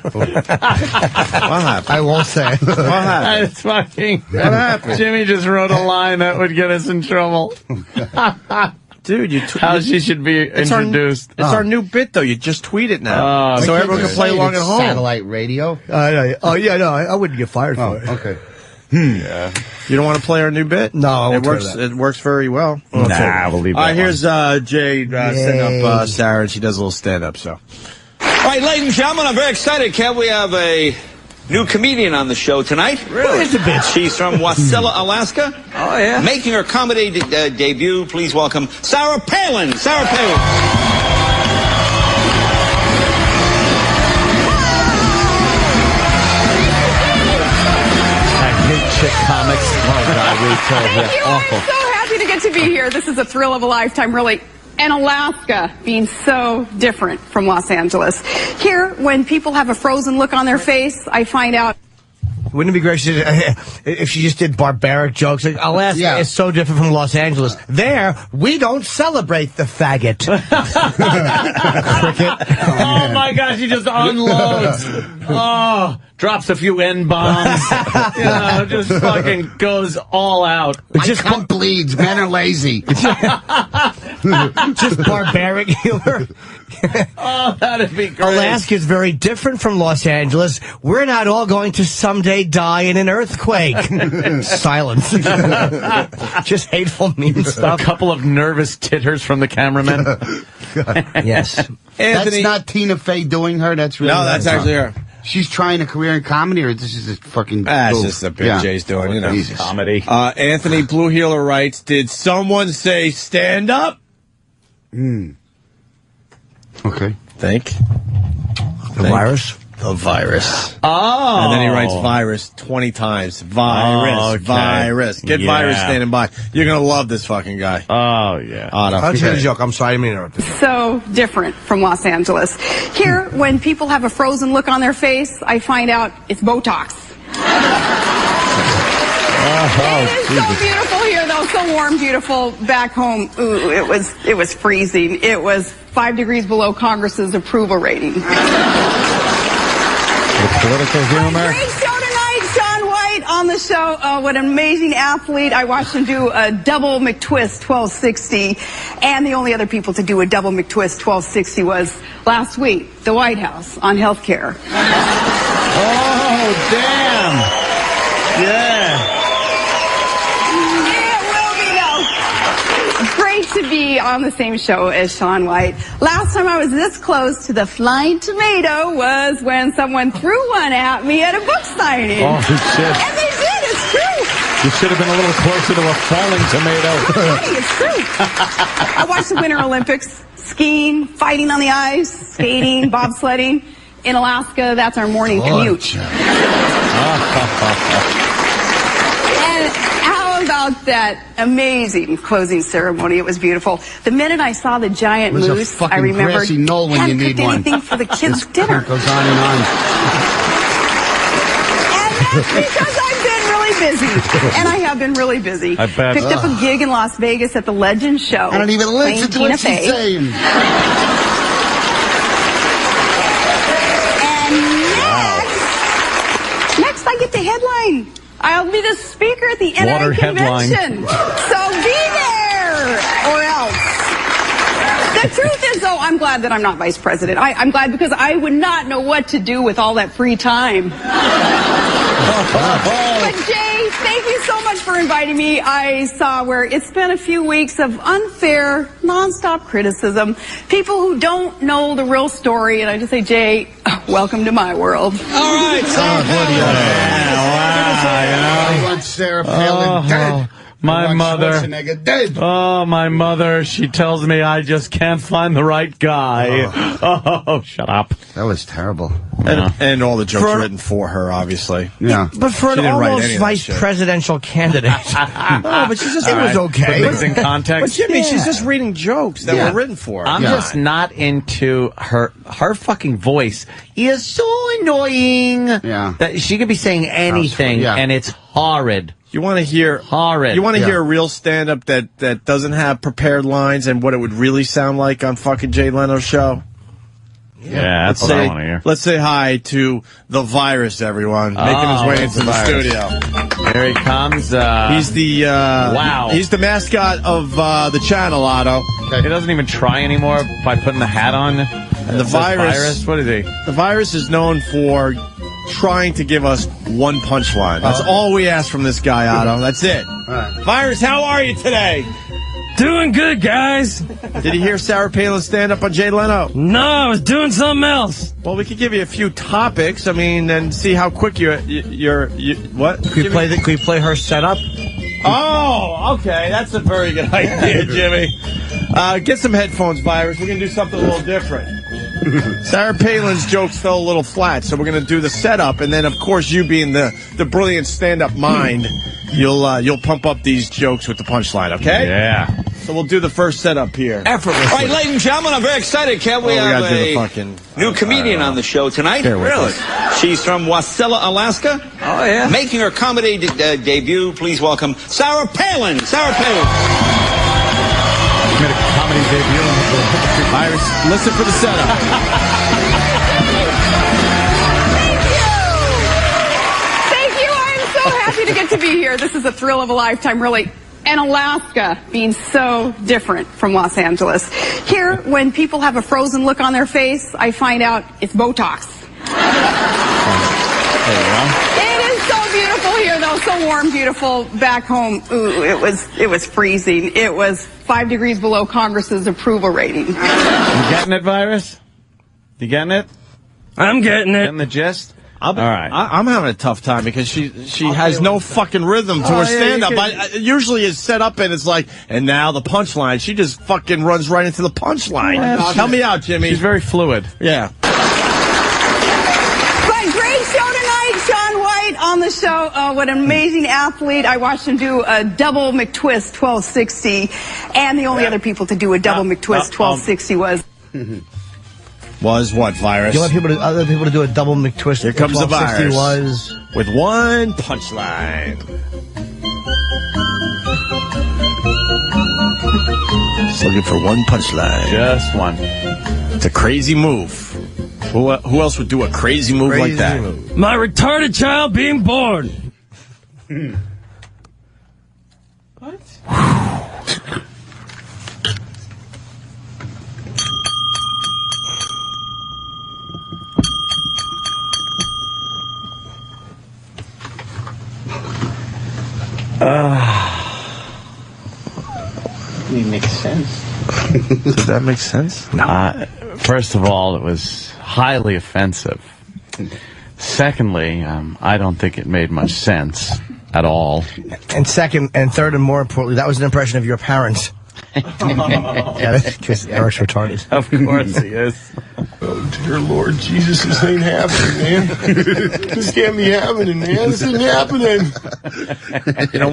What happened? I won't say. What happened? It's fucking. What happened? Jimmy just wrote a line that would get us in trouble. Dude, how she should be introduced. It's our new bit, though. You just tweet it now. So everyone can play along at home. Satellite radio. I wouldn't get fired for it. Okay. Yeah. You don't want to play our new bit? No, I won't it works. try that. It works very well. We'll leave that. All right, here's Jay setting up Sarah, and she does a little stand-up. So, All right, ladies and gentlemen, I'm very excited, Kev. We have a new comedian on the show tonight. Really? It's a bitch. She's from Wasilla, Alaska. Oh, yeah. Making her comedy debut. Please welcome Sarah Palin. Sarah Palin. Chick comics. Oh, God, we told Thank you. awful. I'm so happy to get to be here. This is a thrill of a lifetime, really. And Alaska being so different from Los Angeles. Here, when people have a frozen look on their face, I find out. Wouldn't it be great if she just did barbaric jokes? Like, Alaska is so different from Los Angeles. There, we don't celebrate the faggot. Cricket. Oh, my gosh, he just unloads. Oh, drops a few N-bombs. Just fucking goes all out. My cunt bleeds. Men are lazy. Just barbaric humor. Oh, that'd be great. Alaska is very different from Los Angeles. We're not all going to someday die in an earthquake. Silence. Just hateful, mean stuff. A couple of nervous titters from the cameraman. Yes. That's not Tina Fey doing her. That's really that's actually her. She's trying a career in comedy, or this is a fucking. That's just a bit Jay's doing. You know, comedy. Anthony Blue Heeler writes, "Did someone say stand up?" Okay. Think. The virus? The virus. Oh. And then he writes virus 20 times. Virus. Virus. Get virus standing by. You're going to love this fucking guy. Oh, yeah. I'll tell you a joke. I'm sorry, I didn't mean to interrupt you. So different from Los Angeles. Here, when people have a frozen look on their face, I find out it's Botox. It is so beautiful here, though. So warm, beautiful. Back home, ooh, it was freezing. It was 5 degrees below Congress's approval rating. Political humor. Great show tonight, Sean White on the show. What an amazing athlete. I watched him do a double McTwist 1260. And the only other people to do a double McTwist 1260 was last week, the White House on healthcare. Oh, damn. Yeah. It will be, though. Great to be on the same show as Sean White. Last time I was this close to the flying tomato was when someone threw one at me at a book signing. Oh, shit. And they did, it's true. You should have been a little closer to a falling tomato. It's true. I watched the Winter Olympics, skiing, fighting on the ice, skating, bobsledding. In Alaska, that's our morning commute. And how about that amazing closing ceremony? It was beautiful. The minute I saw the giant There's moose, a fucking I remembered grassy knoll when you hadn't need cooked one. anything for the kids' dinner. It goes on and on. That's because I've been really busy. And I have been really busy. I bet. Picked up a gig in Las Vegas at the Legend Show. I don't even listen to what she's Tina Fey. saying. Next, I get the headline. I'll be the speaker at the Water NI headline. convention. So be there or else. The truth is, though, I'm glad that I'm not vice president. I'm glad because I would not know what to do with all that free time. But Jay, thank you so much for inviting me. I saw where it's been a few weeks of unfair, nonstop criticism. People who don't know the real story. And I just say, Jay, welcome to my world. All right, Sarah Palin. I want Sarah Palin dead. My mother. Schwarzenegger did. Oh, my mother. She tells me I just can't find the right guy. Oh, shut up. That was terrible. And all the jokes written for her, obviously. Yeah. But for She an didn't write almost any of that vice shit. presidential candidate. No, but she's just, it was okay. Put things in context. But Jimmy, she's just reading jokes that were written for her. I'm just not into her. Her fucking voice is so annoying. Yeah. That she could be saying anything, and it's horrid. You want to hear horrid. You want to hear a real stand-up that doesn't have prepared lines and what it would really sound like on fucking Jay Leno's show? Yeah, that's what I want to hear. Let's say hi to the virus, everyone, making his way into the studio. Here he comes. He's the wow. He's the mascot of the channel, Otto. He doesn't even try anymore by putting the hat on. And the virus. What is he? The virus is known for trying to give us one punchline. That's all we ask from this guy, Otto. That's it. Virus, how are you today? Doing good, guys. Did you hear Sarah Palin stand up on Jay Leno? No, I was doing something else. Well, we could give you a few topics. I mean, and see how quick you're what? Could we play her setup? Oh, okay. That's a very good idea, Jimmy. Get some headphones, Virus. We're going to do something a little different. Sarah Palin's jokes fell a little flat, so we're going to do the setup, and then, of course, you being the brilliant stand-up mind, you'll pump up these jokes with the punchline, okay? Yeah. So we'll do the first setup here. Effortless. All right, ladies and gentlemen, I'm very excited. Can't we have a new comedian on the show tonight? Really? She's from Wasilla, Alaska. Oh, yeah. Making her comedy debut. Please welcome Sarah Palin. Sarah Palin. Made a comedy debut. Iris, listen for the setup. Thank you. I'm so happy to get to be here. This is a thrill of a lifetime, really. And Alaska being so different from Los Angeles. Here, when people have a frozen look on their face, I find out it's Botox. There you go. It is so beautiful here, though. So warm, beautiful. Back home, ooh, it was freezing. It was 5 degrees below Congress's approval rating. You getting it, Virus? You getting it? I'm getting it. Getting the gist? All right. I'm having a tough time because she has no fucking rhythm to her stand-up. Usually it's set up and it's like, and now the punchline. She just fucking runs right into the punchline. Help me out, Jimmy. She's very fluid. Yeah. But great show tonight. Shaun White on the show. Oh, what an amazing athlete. I watched him do a double McTwist 1260. And the only other people to do a double McTwist 1260 was... Was what, Virus? You want other people to do a double McTwist. Here comes the virus. Was with one punchline. Just looking for one punchline. Just one. It's a crazy move. Who else would do a crazy move like that? My retarded child being born. What? It makes sense. Does that make sense? First of all, it was highly offensive. Secondly, I don't think it made much sense at all. And second, and third, and more importantly, that was an impression of your parents. Yeah, because Eric's retarded. Of course he is. Oh, dear Lord Jesus, this ain't happening, man. This can't be happening, man. This isn't happening.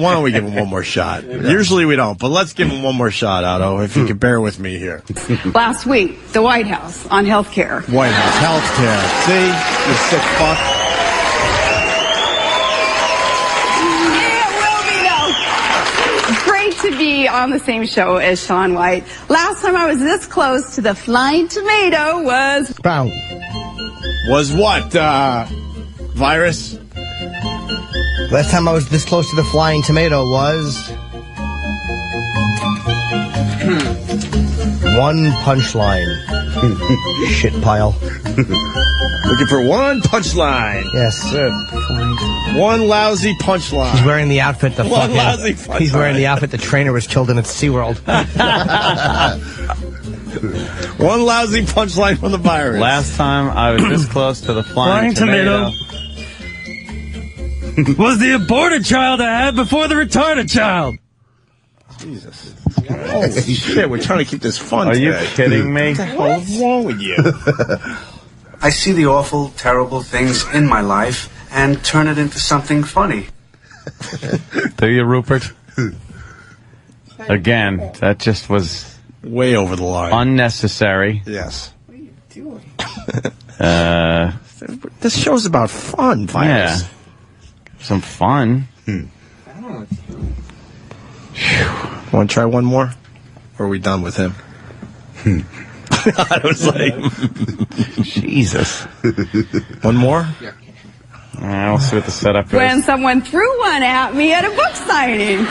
Why don't we give him one more shot? Usually we don't, but let's give him one more shot, Otto, if you can bear with me here. Last week, the White House on health care. White House, health care. See? You sick fuck. Great to be on the same show as Shaun White. Last time I was this close to the flying tomato was... Bow. Was what, Virus? Last time I was this close to the flying tomato was... one punchline. Shit pile. Looking for one punchline. Yes. One lousy punchline. He's wearing the outfit the One lousy punchline. He's wearing the outfit the trainer was killed in at SeaWorld. One lousy punchline from the virus. Last time I was this close to the flying tomato. Was the aborted child I had before the retarded child. Jesus. Holy shit, we're trying to keep this fun Are you today. kidding me? What the hell is wrong with you? I see the awful, terrible things in my life and turn it into something funny. Do you, Rupert? Again, that just was way over the line. Unnecessary. Yes. This show's about fun, Virus. Yeah. Some fun. Want to try one more? Or are we done with him? I was like, Jesus. One more? Yeah. I'll see what the setup is. When someone threw one at me at a book signing.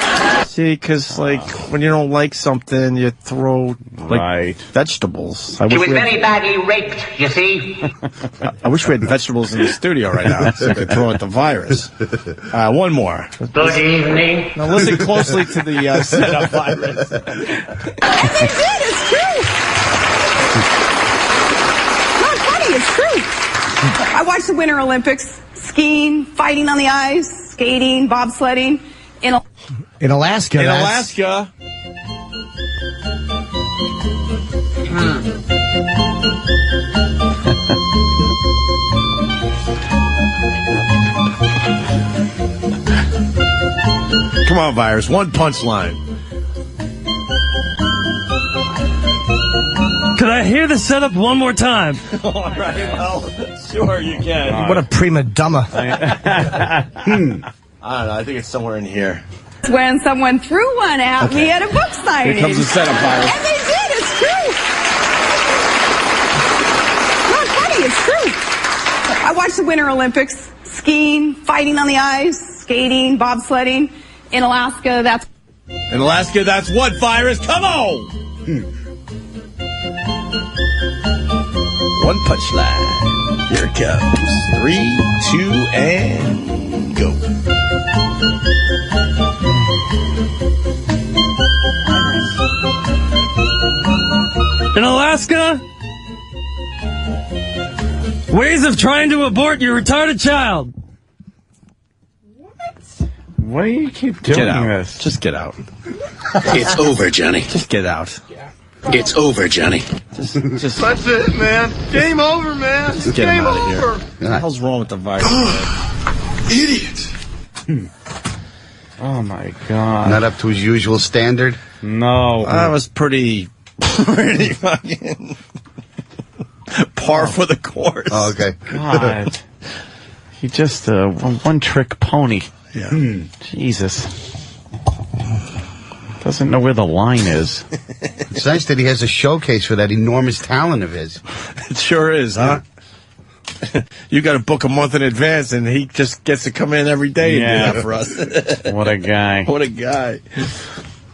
See, because, like, when you don't like something, you throw, like, vegetables. She was very badly raped, you see. I wish we had vegetables in the studio right now so we could throw at the Virus. One more. Good evening. Now listen closely to the setup, Virus. And they did, it's true. Not funny, it's true. I watched the Winter Olympics. Skiing, fighting on the ice, skating, bobsledding. In Alaska. In that's- Alaska. Come on, Virus. One punchline. Could I hear the setup one more time? All right, well, sure you can. What a prima donna. I don't know. I think it's somewhere in here. when someone threw one at me at a book signing. Here comes the setup, Virus. And they did, it's true. Not funny, it's true. I watched the Winter Olympics, skiing, fighting on the ice, skating, bobsledding. In Alaska, that's... In Alaska, that's what, Virus? Come on! One punchline. Here it comes. 3, 2, and go. In Alaska, ways of trying to abort your retarded child. Why do you keep doing Get out. this? Just get out. It's over, Johnny. Just get out. It's over, Johnny. Just That's it, man. Game over, man. Just get Game him out of over. here. What the hell's wrong with the Virus? Idiot. Oh my God. Not up to his usual standard? No. That was pretty fucking par for the course. Oh, okay. God. He just one-trick pony. Yeah. Jesus. Doesn't know where the line is. It's nice that he has a showcase for that enormous talent of his. It sure is, huh? You got to book a month in advance, and he just gets to come in every day and do that for us. What a guy. What a guy.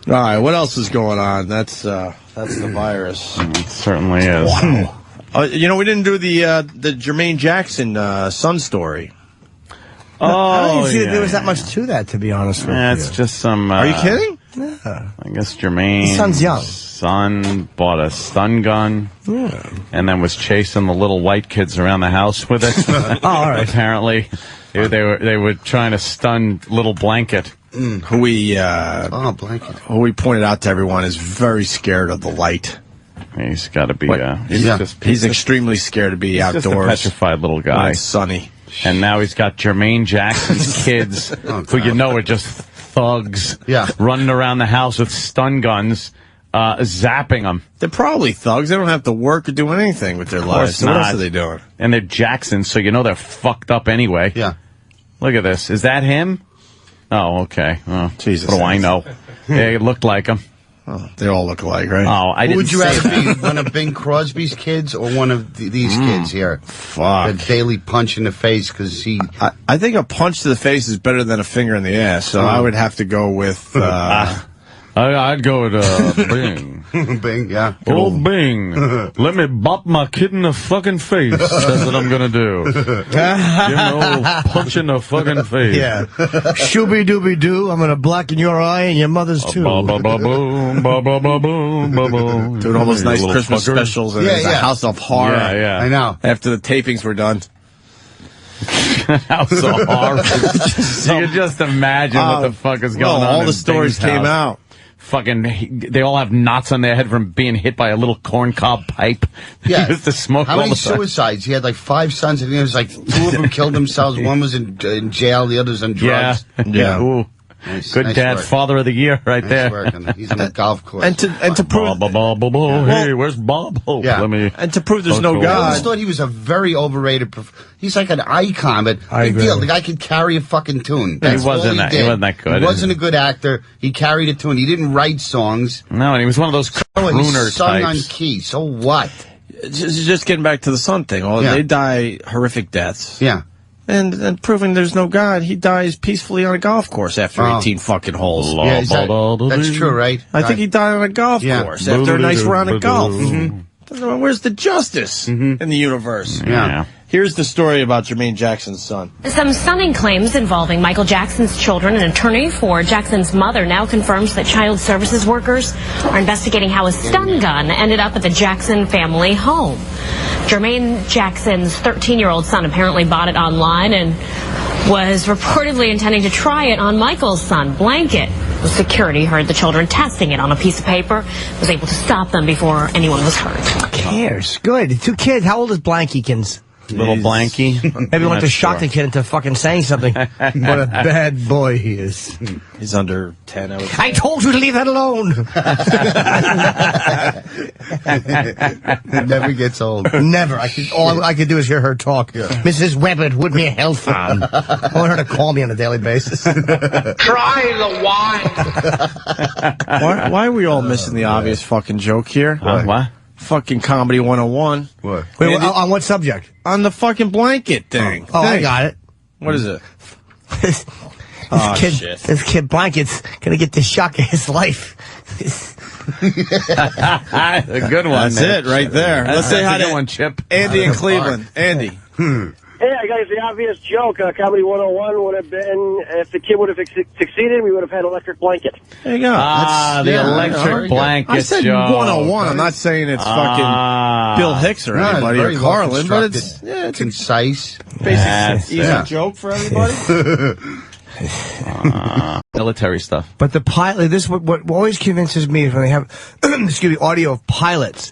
All right, what else is going on? That's the Virus. It certainly is. Wow. We didn't do the Jermaine Jackson son story. I didn't see that yeah. there was that much to that, to be honest with you. It's just some... Are you kidding? Yeah. I guess Jermaine... His son's young. Son bought a stun gun. Yeah. And then was chasing the little white kids around the house with it. Oh, all right. Apparently. They were trying to stun little Blanket. Who we Blanket. who we pointed out to everyone is very scared of the light. He's got to be... He's extremely scared to be he's outdoors. just a petrified little guy. When it's sunny. And now he's got Jermaine Jackson's kids, who are just thugs, running around the house with stun guns, zapping them. They're probably thugs. They don't have to work or do anything with their lives. So what else are they doing? And they're Jacksons, so they're fucked up anyway. Yeah. Look at this. Is that him? Oh, okay. Oh, Jesus. What do I know? Yeah, it looked like him. Oh, they all look alike, right? Oh, I Who didn't would you say rather that. be, one of Bing Crosby's kids or one of these kids here? Fuck. A daily punch in the face because he... I think a punch to the face is better than a finger in the ass, so I would have to go with... I'd go with Bing. Bing, yeah. Oh, Bing. Let me bop my kid in the fucking face. That's what I'm going to do. Give him a punch in the fucking face. Yeah. Shooby-dooby-doo, I'm going to blacken your eye and your mother's too. Ba-ba-ba-boom, ba-ba-ba-boom, ba-boom. Doing all those nice You little Christmas fucker. specials and there's a House of Horror. Yeah. I know. After the tapings were done. House of Horror. You can just imagine what the fuck is going on. All in the stories Bing's came house. out. they all have knots on their head from being hit by a little corncob pipe. Yeah. He used to smoke How all many the time. suicides? He had like 5 sons, and it was like 2 of them killed themselves. One was in jail, the other's on drugs. Yeah. Ooh. Nice, Good nice dad, work. Father of the Year, right Nice there. work. And he's on a golf course. And to prove Hey, where's Bob? Oh, Yeah. let me. and to prove there's no I always God. thought he was a very overrated. He's like an icon, but I big agree. deal. The guy could carry a fucking tune. That's all wasn't that- he did. wasn't that good. He wasn't a good actor. He carried a tune. He didn't write songs. No, and he was one of those Oh, and he crooner sung on types. key. So what? Just getting back to the son thing. Yeah. They die horrific deaths. Yeah. And proving there's no God, he dies peacefully on a golf course after 18 fucking holes. Yeah, is that's true, right? I think he died on a golf course after a nice round of golf. Where's the justice in the universe? Yeah. Here's the story about Jermaine Jackson's son. Some stunning claims involving Michael Jackson's children. An attorney for Jackson's mother now confirms that child services workers are investigating how a stun gun ended up at the Jackson family home. Jermaine Jackson's 13-year-old son apparently bought it online and was reportedly intending to try it on Michael's son, Blanket. The security heard the children testing it on a piece of paper, was able to stop them before anyone was hurt. Who cares? Good. 2 kids. How old is Blankykins? Little Blanky. Maybe want to shock the kid into fucking saying something. What a bad boy he is. He's under 10, I would say. I told you to leave that alone. It never gets old. Never. All I could do is hear her talk. Mrs. Webbard would be a hell farm. I want her to call me on a daily basis. Try the wine. Why are we all missing the obvious fucking joke here? What? Fucking Comedy 101. What? Wait, on what subject? On the fucking blanket thing. Oh, I got it. What is it? This kid Blanket's gonna get the shock of his life. A good one. That's it right there. Let's say hi to one, Chip. Andy in Cleveland. Andy. Hey, I got the obvious joke. Comedy 101 would have been, if the kid would have succeeded, we would have had electric blanket. There you go. The electric blanket I said joke. 101. I'm not saying it's fucking Bill Hicks or anybody or Carlin, but it's concise. Basic, easy joke for everybody. Military stuff. But the pilot, this is what always convinces me is when they have, excuse me, audio of pilots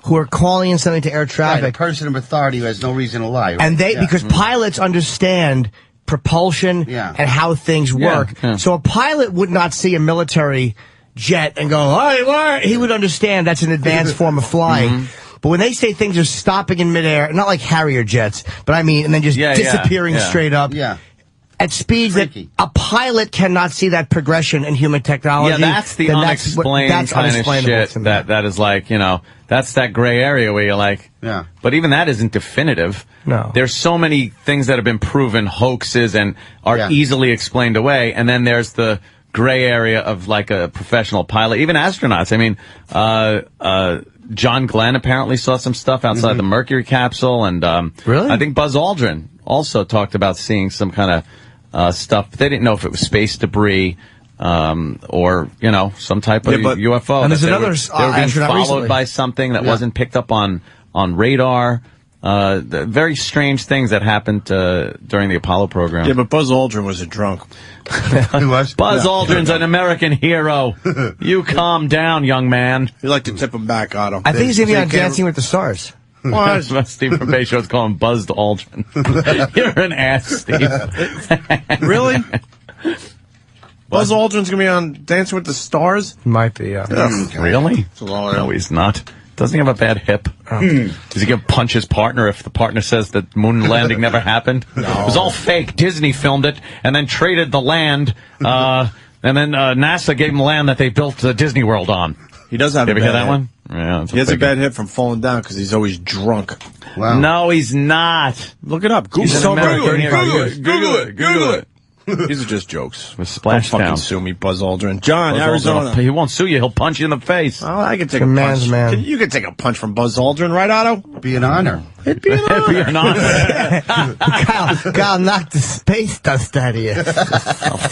who are calling in something to air traffic. Right, a person of authority who has no reason to lie. Right? And because pilots understand propulsion and how things work. Yeah. So a pilot would not see a military jet and go, "Hey, what?" He would understand that's an advanced form of flying. But when they say things are stopping in midair, not like Harrier jets, but I mean, and then just disappearing straight up. Yeah. At speeds that a pilot cannot see that progression in human technology. Yeah, that's the unexplained kind of shit that is like, that's that gray area where you're like, but even that isn't definitive. No. There's so many things that have been proven hoaxes and are easily explained away, and then there's the gray area of like a professional pilot, even astronauts. I mean, John Glenn apparently saw some stuff outside the Mercury capsule, and really? I think Buzz Aldrin also talked about seeing some kind of stuff. But they didn't know if it was space debris or some type of UFO. And there's They another were being astronaut followed recently. by something that wasn't picked up on radar. The very strange things that happened during the Apollo program. Yeah, but Buzz Aldrin was a drunk. Buzz Aldrin's an American hero. You calm down, young man. You like to tip him back, Otto. I think he's going to be on Dancing with the Stars. What? Steve from Bay Show's calling Buzzed Aldrin. You're an ass, Steve. Really? Buzz Aldrin's going to be on Dancing with the Stars? Might be, yeah. Really? No, he's not. Doesn't he have a bad hip? Does he going to punch his partner if the partner says that moon landing never happened? No. It was all fake. Disney filmed it and then traded the land, and then NASA gave him land that they built Disney World on. He does have you a ever bad hear that hip. one? Yeah, He has a bad hip from falling down because he's always drunk. Wow. No, he's not. Look it up. Google He's it. an American hero. Google it. These are just jokes. With Splashdown. Don't fucking sue me, Buzz Aldrin. John, Buzz Arizona. Aldrin, he won't sue you. He'll punch you in the face. Oh, I can take It's a a man's punch. man. You can take a punch from Buzz Aldrin, right, Otto? Be an honor. It'd be an honor. It'd be an honor. Kyle knocked the space dust out of you.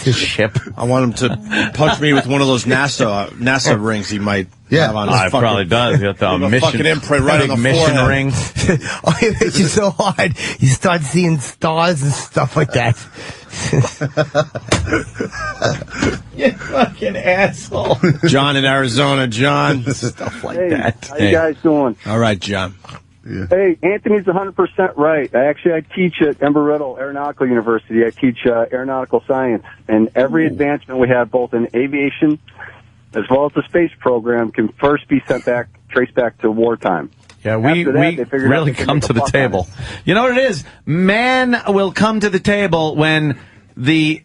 His ship. I want him to punch me with one of those NASA rings he might have on his It probably does. You have to Leave a mission, fucking imprint right big on the mission forehead. ring. Oh, it makes you so hard. You start seeing stars and stuff like that. You fucking asshole. John in Arizona. John. Stuff like that. How you guys doing? All right, John. Yeah. Hey, Anthony's 100% right. I teach at Embry-Riddle Aeronautical University. I teach aeronautical science, and every advancement we have, both in aviation as well as the space program, can first be traced back to wartime. Yeah, we really come to the table. You know what it is? Man will come to the table when the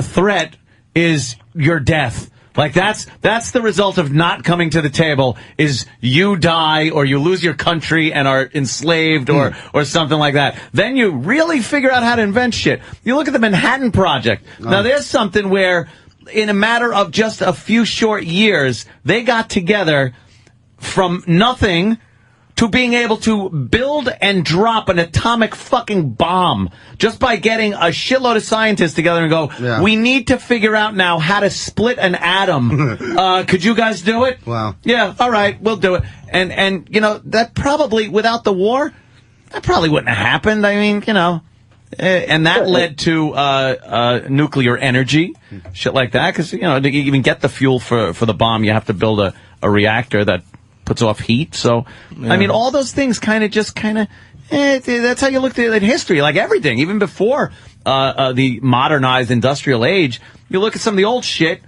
threat is your death. Like that's the result of not coming to the table, is you die or you lose your country and are enslaved or something like that. Then you really figure out how to invent shit. You look at the Manhattan Project. Now there's something where in a matter of just a few short years, they got together from nothing to being able to build and drop an atomic fucking bomb just by getting a shitload of scientists together and go, we need to figure out now how to split an atom. Could you guys do it? Wow. Yeah, all right, we'll do it. And you know, that probably, without the war, that probably wouldn't have happened. I mean, you know, and that led to nuclear energy, shit like that, because, you know, to even get the fuel for the bomb, you have to build a reactor that puts off heat. So, I mean, all those things that's how you look at history, like everything. Even before the modernized industrial age, you look at some of the old shit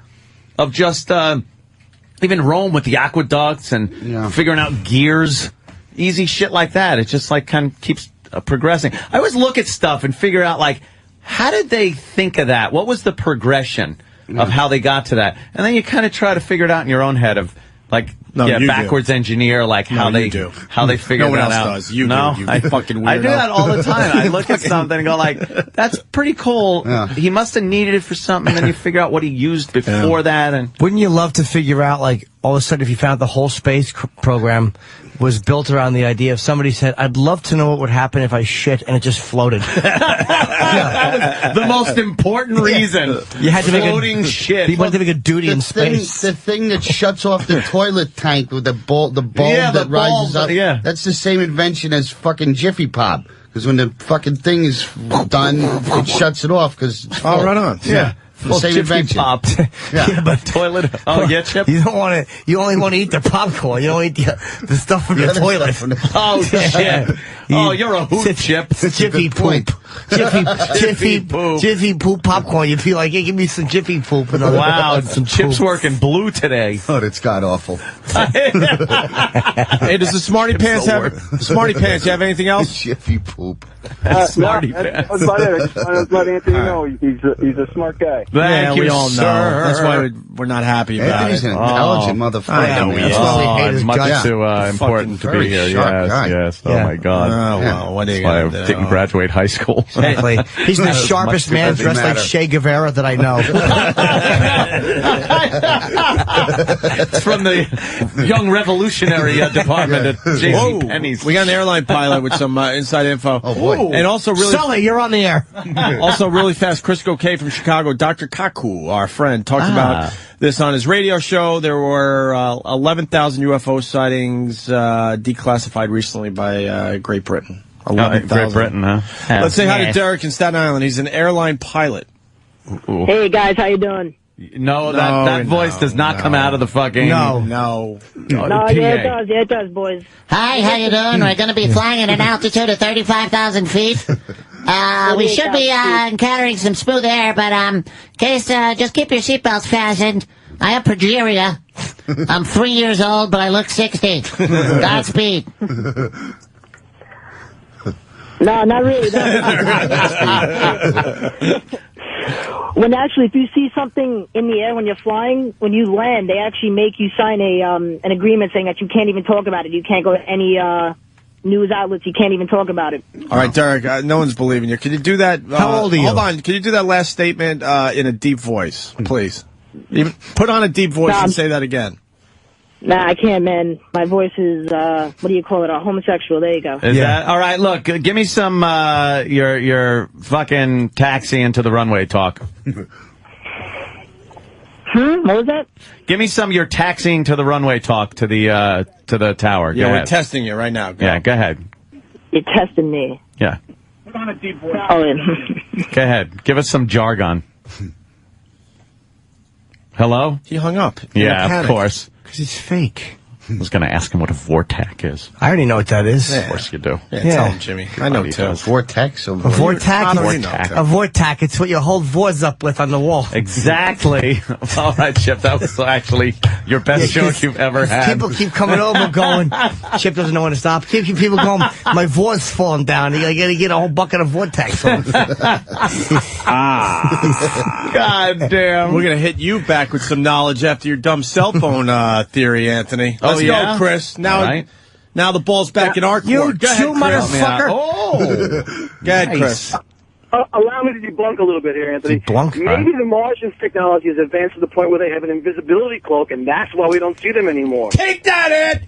of just even Rome with the aqueducts and figuring out gears, easy shit like that. It just like kind of keeps progressing. I always look at stuff and figure out, like, how did they think of that? What was the progression of how they got to that? And then you kind of try to figure it out in your own head of, like, backwards engineer, like how they figure that out. No one else does. You do. I fucking weirdo. I do that all the time. I look at something and go like, that's pretty cool. He must have needed it for something, and then you figure out what he used before that. And wouldn't you love to figure out, like, all of a sudden if you found the whole space program was built around the idea of somebody said, I'd love to know what would happen if I shit and it just floated. That was the most important reason. You had to floating shit. You wanted to make a duty in space. The thing that shuts off the toilet tank with the bulb that rises up. Yeah. That's the same invention as fucking Jiffy Pop. Because when the fucking thing is done, it shuts it off. Oh, right on. Yeah. The same invention. Pop. Yeah, but toilet. Oh, yeah, Chip. You don't want to. You only want to eat the popcorn. You don't eat the stuff from the toilet. Oh shit! Oh, you're a hoot, Chip. Jiffy poop. Jiffy poop popcorn. You feel like, hey, give me some Jiffy poop. Wow, some Chip's working blue today. Oh, that's god awful. Hey, does the Smarty Pants you have anything else? Jiffy poop. Smarty Pants. That's about it. I just want to let Anthony know he's a smart guy. Thank you, we all sir. know. That's why we're not happy about Anthony's it. an intelligent motherfucker. I know he is. That's why we hate his much guts. too important to be here. Yes. Oh my God. Oh well, what are you That's why gonna I do? didn't graduate high school. Exactly. He's the sharpest man dressed like Che Guevara that I know. It's from the Young Revolutionary Department at J.C. Penney's. We got an airline pilot with some inside info. Oh boy! And also really, Sully, you're on the air. also really fast. Crisco K from Chicago, Dr. Kaku, our friend, talked about this on his radio show. There were 11,000 UFO sightings declassified recently by Great Britain. 11,000. Great Britain, huh? Let's say hi to Derek in Staten Island. He's an airline pilot. Ooh. Hey guys, how you doing? No, that voice does not come out of the fucking... No, yeah, it does, boys. Hi, how you doing? We're going to be flying at an altitude of 35,000 feet. We should be encountering some smooth air, but in case, just keep your seatbelts fastened. I have progeria. I'm 3 years old, but I look 60. Godspeed. No, not really. When actually, if you see something in the air when you're flying, when you land, they actually make you sign an agreement saying that you can't even talk about it. You can't go to any news outlets. You can't even talk about it. All right, Derek, no one's believing you. Can you do that? How old are you? Hold on. Can you do that last statement in a deep voice, please? Even put on a deep voice and say that again. Nah, I can't, man. My voice is, what do you call it, a homosexual. There you go. Is that all right? Look, give me some your fucking taxi into the runway talk. What was that? Give me some your taxiing to the runway talk to the tower. Yeah, Go we're ahead. testing you right now. Go. Yeah, go ahead. You're testing me. Yeah. on a deep voice. Oh, yeah. Go ahead. Give us some jargon. Hello? He hung up. Yeah, of course. Because it's fake. I was going to ask him what a vortex is. I already know what that is. Of course you do. Yeah, tell him, Jimmy. I know, too. Vortex. A vortex. A vortex. It's what you hold vores up with on the wall. Exactly. All right, Chip. That was actually your best joke you've ever had. People keep coming over going, Chip doesn't know when to stop. Keep people going, my vore's falling down. I got to get a whole bucket of vortex. God damn. We're going to hit you back with some knowledge after your dumb cell phone theory, Anthony. Let's go, Chris. Now, now the ball's back in our court. You go ahead, motherfucker. Oh. Go ahead, Chris. Allow me to debunk a little bit here, Anthony. Debunk? Maybe the Martians' technology has advanced to the point where they have an invisibility cloak, and that's why we don't see them anymore. Take that, Ed!